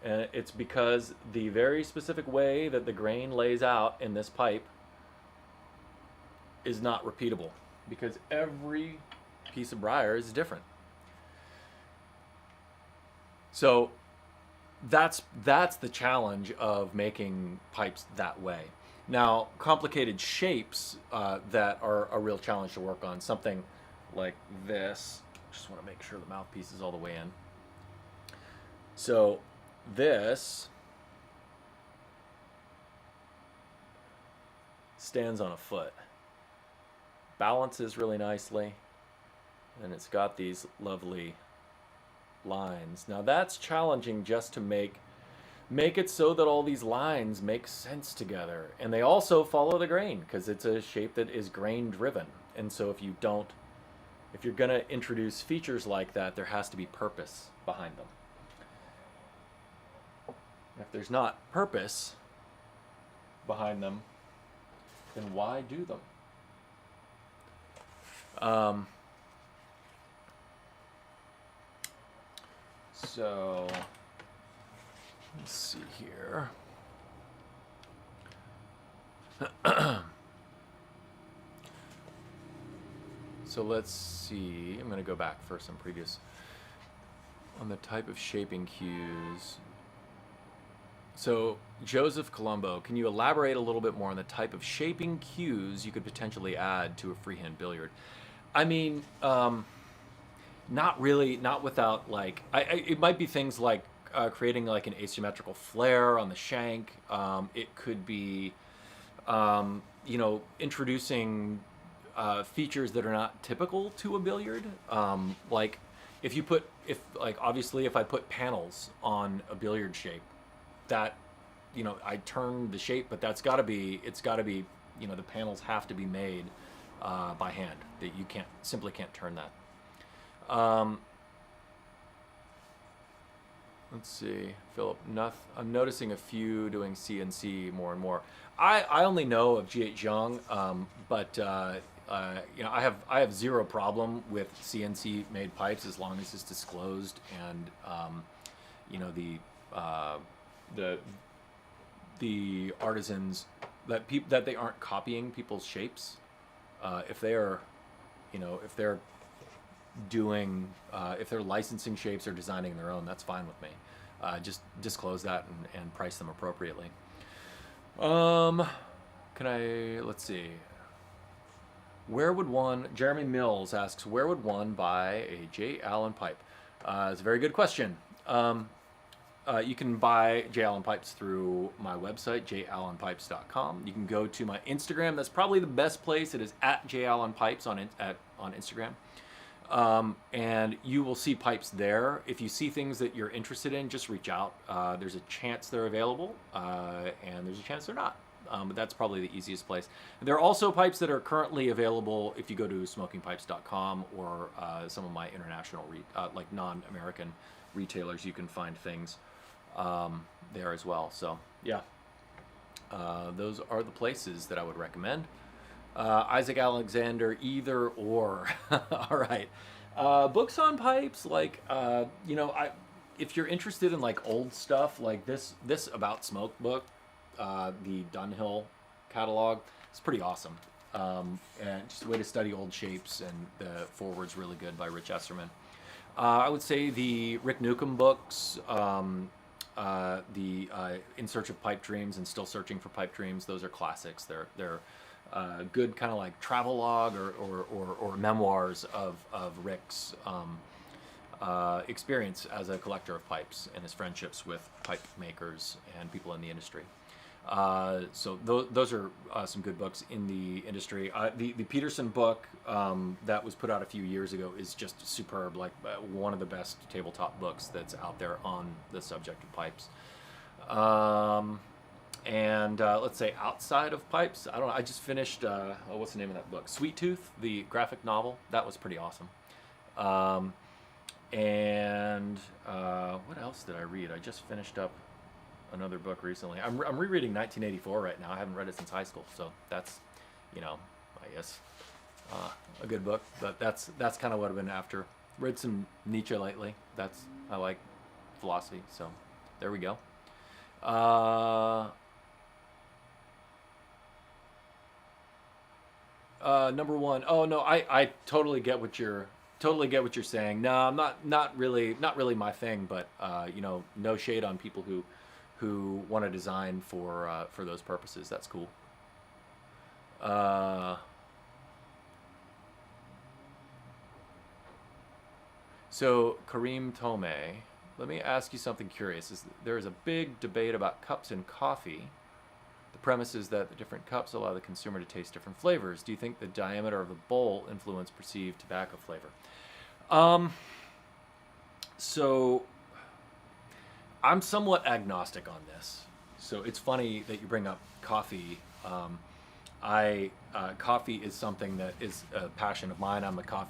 And it's because the very specific way that the grain lays out in this pipe is not repeatable, because every piece of briar is different. So that's the challenge of making pipes that way. Now, complicated shapes that are a real challenge to work on. Something like this. Just want to make sure the mouthpiece is all the way in. So this stands on a foot, balances really nicely, and it's got these lovely lines. Now that's challenging just to make it so that all these lines make sense together, and they also follow the grain because it's a shape that is grain driven. And so if you're going to introduce features like that, there has to be purpose behind them. If there's not purpose behind them, then why do them? So let's see here. So let's see. I'm going to go back for some previous on the type of shaping cues. So Joseph Colombo, can you elaborate a little bit more on the type of shaping cues you could potentially add to a freehand billiard? I mean, not really, not without like, it might be things like creating like an asymmetrical flare on the shank. It could be, introducing features that are not typical to a billiard. Like obviously if I put panels on a billiard shape, that, I turn the shape, but it's got to be, the panels have to be made by hand. That you simply can't turn that. Let's see, Philip. I'm noticing a few doing CNC more and more. I only know of G.H. Jiang, but I have zero problem with CNC made pipes as long as it's disclosed and the artisans that they aren't copying people's shapes. If they're doing if they're licensing shapes or designing their own, that's fine with me. Just disclose that and price them appropriately. Let's see. Jeremy Mills asks, where would one buy a J. Allen pipe? It's a very good question. You can buy J. Allen pipes through my website, jallenpipes.com. You can go to my Instagram. That's probably the best place. It is at J. Allen Pipes on Instagram. And you will see pipes there. If you see things that you're interested in, just reach out. There's a chance they're available, and there's a chance they're not. But that's probably the easiest place. There are also pipes that are currently available if you go to smokingpipes.com or some of my international, like non-American retailers. You can find things there as well. So yeah, those are the places that I would recommend. Isaac Alexander, either or. All right. Books on pipes, like if you're interested in like old stuff, like this About Smoke book, the Dunhill catalog, it's pretty awesome. And just a way to study old shapes, and the foreword's really good by Rich Esserman. I would say the Rick Newcomb books, the In Search of Pipe Dreams and Still Searching for Pipe Dreams, those are classics. They're good kind of like travelogue or memoirs of Rick's experience as a collector of pipes and his friendships with pipe makers and people in the industry. So those are some good books in the industry. The Peterson book that was put out a few years ago is just superb, like one of the best tabletop books that's out there on the subject of pipes. And let's say outside of pipes, I don't know, I just finished, what's the name of that book? Sweet Tooth, the graphic novel. That was pretty awesome. And what else did I read? I just finished up another book recently. I'm rereading 1984 right now. I haven't read it since high school, so that's, I guess a good book. But that's kind of what I've been after. Read some Nietzsche lately. I like philosophy, so there we go. Number one. Oh no, I totally get what you're totally get what you're saying. No, I'm not really my thing, but you know, no shade on people who want to design for those purposes. That's cool. So Kareem Tome, let me ask you something curious. There is a big debate about cups in coffee. The premise is that the different cups allow the consumer to taste different flavors. Do you think the diameter of the bowl influence perceived tobacco flavor? So I'm somewhat agnostic on this. So it's funny that you bring up coffee. Coffee is something that is a passion of mine.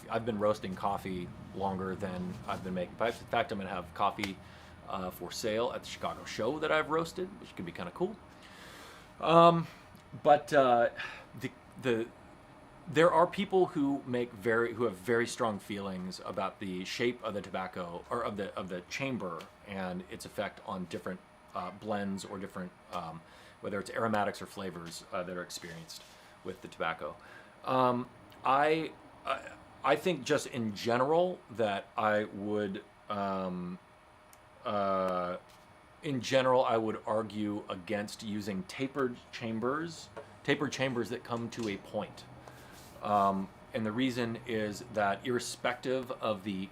I've been roasting coffee longer than I've been making pipes. In fact, I'm going to have coffee for sale at the Chicago show that I've roasted, which can be kind of cool. There are people who have very strong feelings about the shape of the tobacco or of the chamber and its effect on different blends or different whether it's aromatics or flavors that are experienced with the tobacco. I think just in general that I would argue against using tapered chambers that come to a point. And the reason is that irrespective of the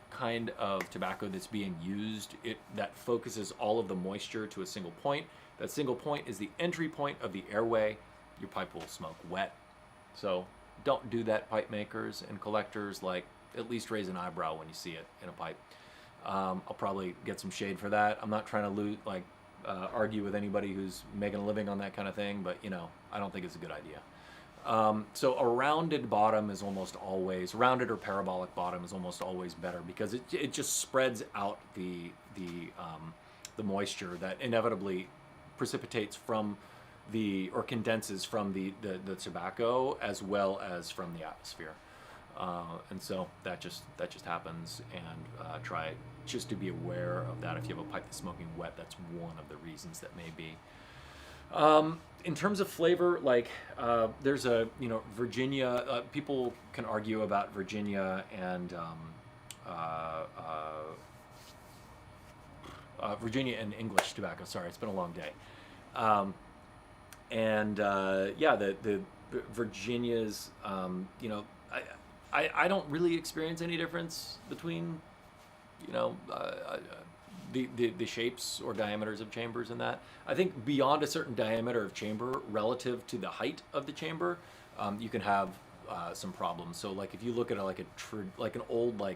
kind of tobacco that's being used, that focuses all of the moisture to a single point. That single point is the entry point of the airway. Your pipe will smoke wet. So don't do that, pipe makers and collectors. Like, at least raise an eyebrow when you see it in a pipe. I'll probably get some shade for that. I'm not trying to argue with anybody who's making a living on that kind of thing, but you know, I don't think it's a good idea. So a rounded bottom is almost always, rounded or parabolic bottom is almost always better because it just spreads out the moisture that inevitably precipitates from or condenses from the tobacco as well as from the atmosphere. And so that just happens, and try just to be aware of that. If you have a pipe that's smoking wet, that's one of the reasons that may be. In terms of flavor, there's Virginia. People can argue about Virginia and Virginia and English tobacco. Sorry, it's been a long day. The Virginias. I don't really experience any difference between, the shapes or diameters of chambers in that. I think beyond a certain diameter of chamber relative to the height of the chamber, you can have some problems. So like if you look at an old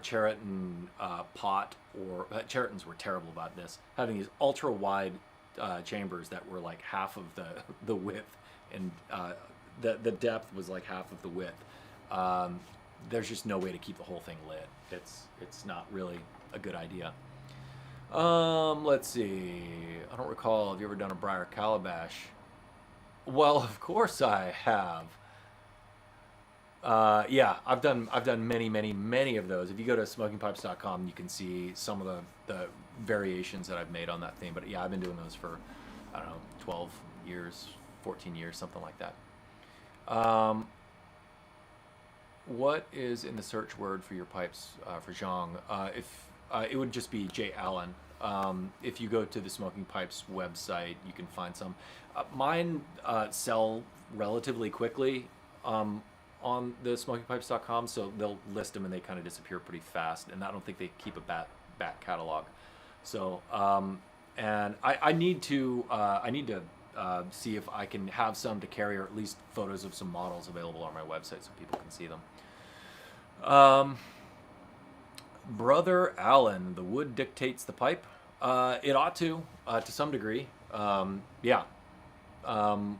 Cheriton pot, or Cheritons were terrible about this, having these ultra wide chambers that were like half of the width, and the depth was like half of the width. There's just no way to keep the whole thing lit. It's not really a good idea. Let's see. I don't recall. Have you ever done a briar calabash? Well, of course I have. Yeah, I've done many of those. If you go to smokingpipes.com, you can see some of the variations that I've made on that theme. But yeah, I've been doing those for, I don't know, 12 years, 14 years, something like that. What is in the search word for your pipes for Zhang? It would just be J. Allen. If you go to the Smoking Pipes website, you can find some. Mine sell relatively quickly on the smokingpipes.com, so they'll list them and they kind of disappear pretty fast. And I don't think they keep a back catalog. So and I need to see if I can have some to carry, or at least photos of some models available on my website so people can see them. Brother Allen, the wood dictates the pipe. It ought to some degree. Yeah.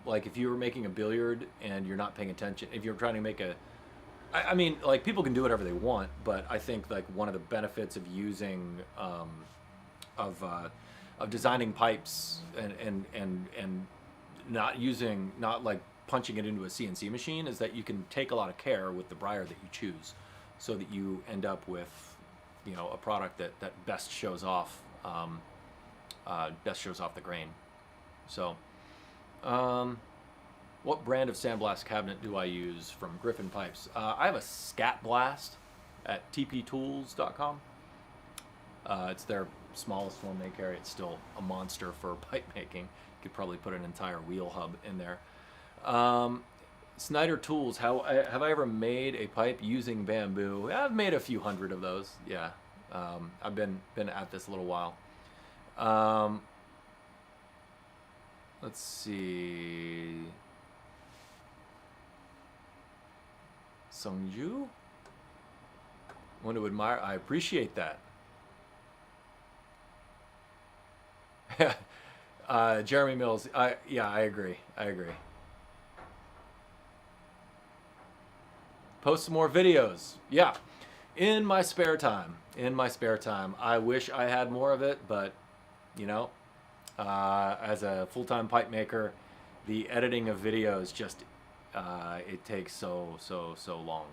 Like if you were making a billiard and you're not paying attention, if you're trying to make I mean, like, people can do whatever they want, but I think like one of the benefits of using of designing pipes and not like punching it into a CNC machine is that you can take a lot of care with the briar that you choose, so that you end up with, a product that best shows off the grain. So What brand of sandblast cabinet do I use from Griffin Pipes? I have a Scat Blast at tptools.com. It's their smallest one they carry. It's still a monster for pipe making. You could probably put an entire wheel hub in there. Snyder Tools. Have I ever made a pipe using bamboo? I've made a few hundred of those. Yeah, I've been at this a little while. Let's see. Sungju? Want to admire? I appreciate that. Jeremy Mills. Yeah, I agree. Post some more videos. Yeah, in my spare time. I wish I had more of it, but you know, as a full-time pipe maker, the editing of videos just it takes so long.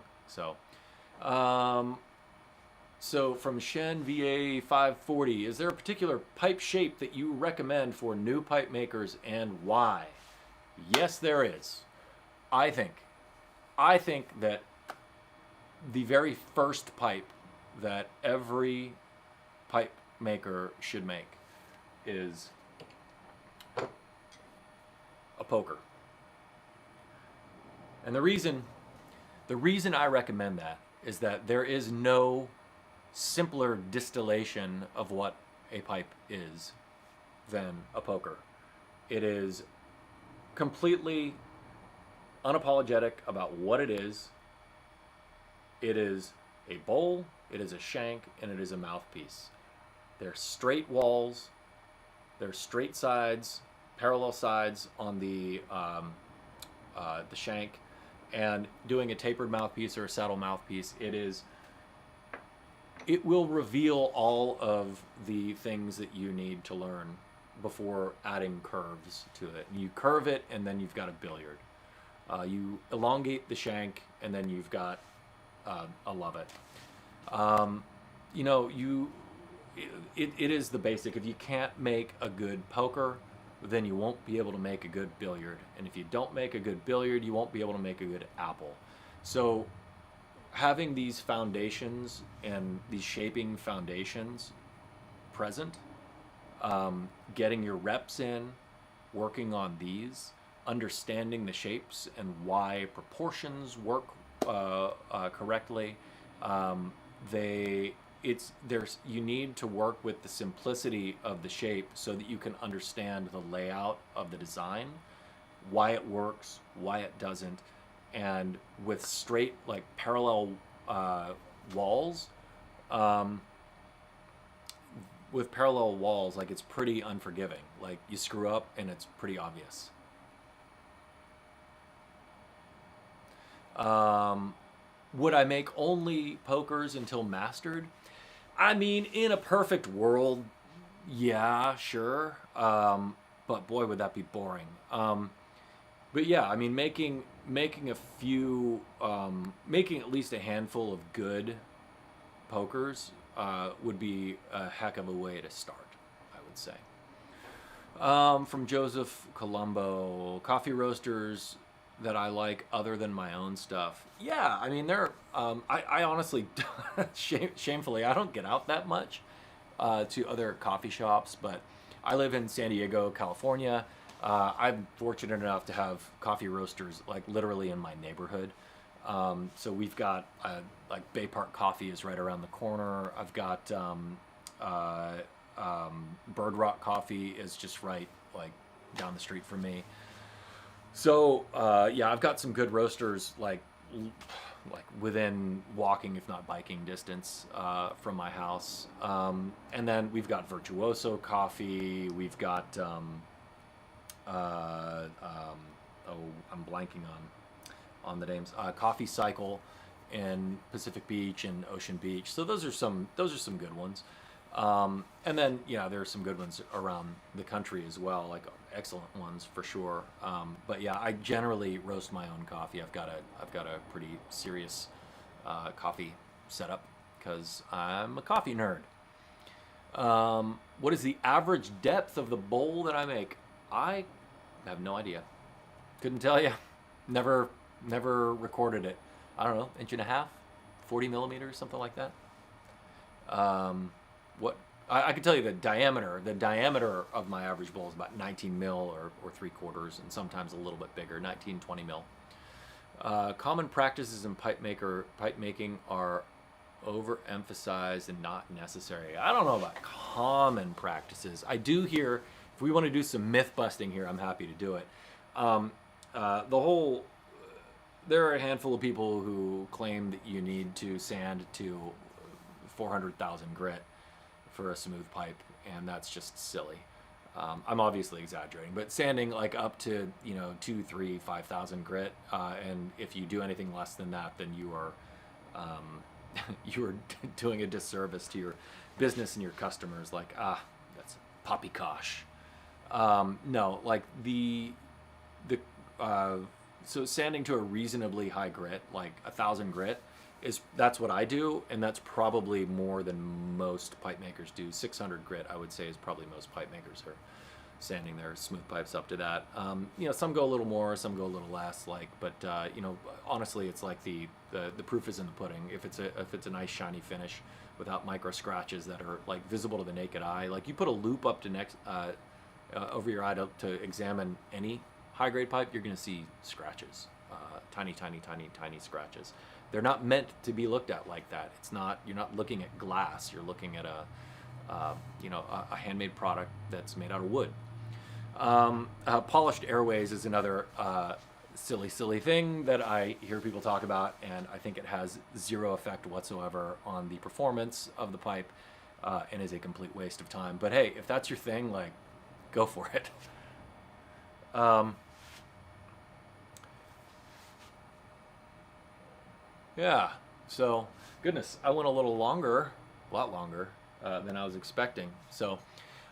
So from Shen VA 540, is there a particular pipe shape that you recommend for new pipe makers and why? Yes, there is. I think that the very first pipe that every pipe maker should make is a poker. And the reason I recommend that is that there is no simpler distillation of what a pipe is than a poker. It is completely unapologetic about what it is. It is a bowl, it is a shank, and it is a mouthpiece. They're straight walls, they're straight sides, parallel sides on the shank, and doing a tapered mouthpiece or a saddle mouthpiece, it will reveal all of the things that you need to learn before adding curves to it. You curve it, and then you've got a billiard. You elongate the shank, and then you've got I love it. You know, it is the basic. If you can't make a good poker, then you won't be able to make a good billiard. And if you don't make a good billiard, you won't be able to make a good apple. So having these foundations and these shaping foundations present, getting your reps in, working on these, understanding the shapes and why proportions work correctly. You need to work with the simplicity of the shape so that you can understand the layout of the design, why it works, why it doesn't, and with straight, like, parallel walls, like, it's pretty unforgiving. Like, you screw up and it's pretty obvious. Would I make only pokers until mastered? I mean, in a perfect world, yeah, sure. But boy, would that be boring. But yeah, I mean, making a few, making at least a handful of good pokers would be a heck of a way to start, I would say. From Joseph Colombo, coffee roasters that I like other than my own stuff. Yeah, I mean, I honestly, shamefully, I don't get out that much to other coffee shops, but I live in San Diego, California. I'm fortunate enough to have coffee roasters, like, literally in my neighborhood. So we've got, like, Bay Park Coffee is right around the corner. I've got Bird Rock Coffee is just right, like, down the street from me. So yeah, I've got some good roasters, like within walking, if not biking distance from my house. And then we've got Virtuoso Coffee. We've got I'm blanking on the names. Coffee Cycle in Pacific Beach and Ocean Beach. So those are some good ones. And then, yeah, there are some good ones around the country as well, like excellent ones for sure. But yeah, I generally roast my own coffee. I've got a pretty serious coffee setup because I'm a coffee nerd. What is the average depth of the bowl that I make? I have no idea. Couldn't tell you. Never recorded it. I don't know, inch and a half, 40 millimeters, something like that. What I can tell you the diameter. The diameter of my average bowl is about 19 mil or 3/4, and sometimes a little bit bigger, 19, 20 mil. Common practices in pipe making are overemphasized and not necessary. I don't know about common practices. I do hear, if we want to do some myth busting here, I'm happy to do it. There are a handful of people who claim that you need to sand to 400,000 grit for a smooth pipe, and that's just silly. I'm obviously exaggerating, but sanding like up to 2, 3, 5,000 grit, and if you do anything less than that, then you are you are doing a disservice to your business and your customers. Like, that's poppycock. No, like so sanding to a reasonably high grit, like 1,000 grit, that's what I do, and that's probably more than most pipe makers do. 600 grit, I would say, is probably most pipe makers are sanding their smooth pipes up to that. Some go a little more, some go a little less. But honestly, it's like the proof is in the pudding. If it's a nice shiny finish without micro scratches that are like visible to the naked eye, like you put a loop up to over your eye to examine any high grade pipe, you're going to see scratches, tiny scratches. They're not meant to be looked at like that. You're not looking at glass. You're looking at a handmade product that's made out of wood. Polished airways is another silly thing that I hear people talk about, and I think it has zero effect whatsoever on the performance of the pipe, and is a complete waste of time. But hey, if that's your thing, like, go for it. Yeah, so goodness, I went a lot longer than I was expecting. So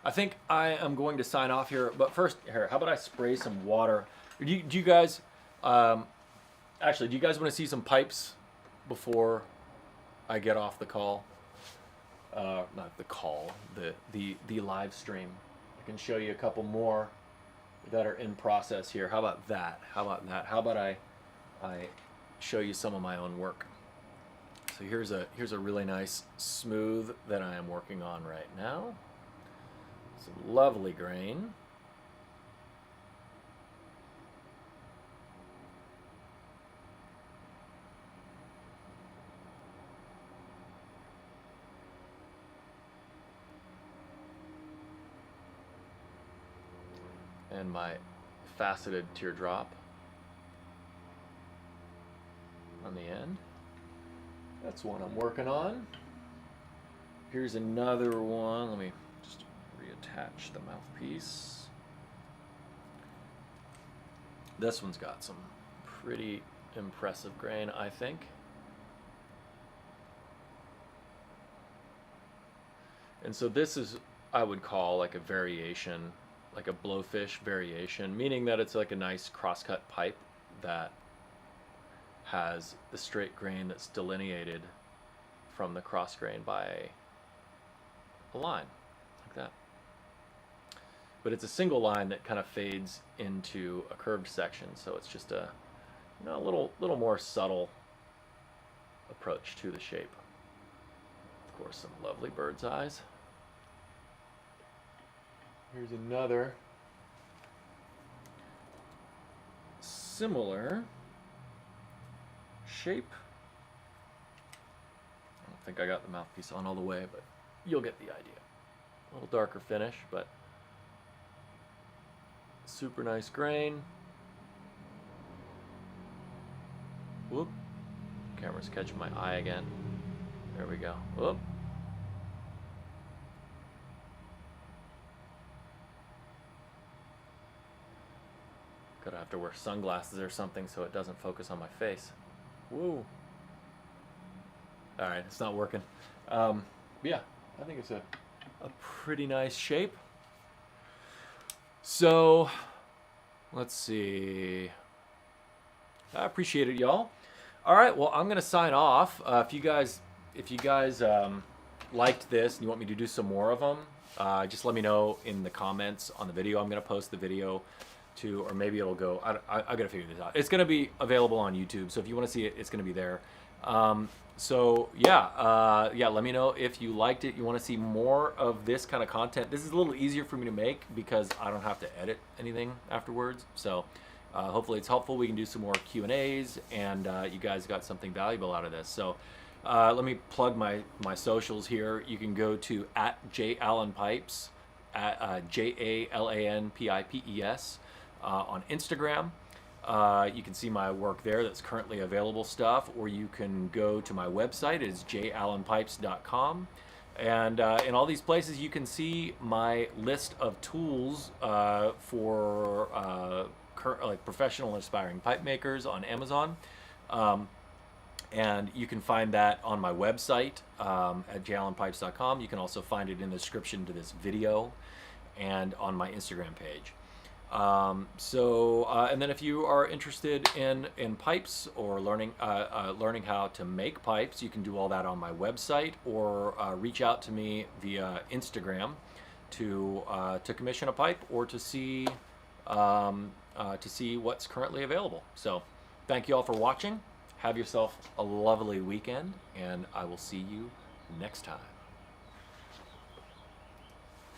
I think I am going to sign off here. But first, here, how about I spray some water? Do you guys, actually, do you guys want to see some pipes before I get off the call? Not the call, the live stream. I can show you a couple more that are in process here. How about that? How about I show you some of my own work. So here's a really nice smooth that I am working on right now. Some lovely grain. And my faceted teardrop on the end. That's one I'm working on. Here's another one. Let me just reattach the mouthpiece. This one's got some pretty impressive grain, I think. And so this is, I would call like a variation, like a blowfish variation, meaning that it's like a nice crosscut pipe that has the straight grain that's delineated from the cross grain by a line like that. But it's a single line that kind of fades into a curved section, so it's just a little more subtle approach to the shape. Of course, some lovely bird's eyes. Here's another similar shape. I don't think I got the mouthpiece on all the way, but you'll get the idea. A little darker finish, but super nice grain. Whoop. Camera's catching my eye again. There we go. Whoop. Gonna have to wear sunglasses or something so it doesn't focus on my face. Woo. Alright, it's not working. Yeah, I think it's a pretty nice shape. So, let's see. I appreciate it, y'all. Alright, well, I'm gonna sign off. If you guys liked this and you want me to do some more of them, just let me know in the comments on the video. I'm gonna post the video to, or maybe it'll go. I gotta figure this out. It's gonna be available on YouTube, so if you want to see it, it's gonna be there. So yeah, yeah. Let me know if you liked it. You want to see more of this kind of content. This is a little easier for me to make because I don't have to edit anything afterwards. So hopefully it's helpful. We can do some more Q&As, and you guys got something valuable out of this. So let me plug my socials here. You can go to @JAllenPipes, at JALANPIPES on Instagram. You can see my work there. That's currently available stuff, or you can go to my website. It's jallenpipes.com, and in all these places you can see my list of tools for like professional and aspiring pipe makers on Amazon, and you can find that on my website at jallenpipes.com. You can also find it in the description to this video and on my Instagram page. And then if you are interested in pipes or learning how to make pipes, you can do all that on my website, or reach out to me via Instagram to commission a pipe, or to see what's currently available. So thank you all for watching. Have yourself a lovely weekend, and I will see you next time.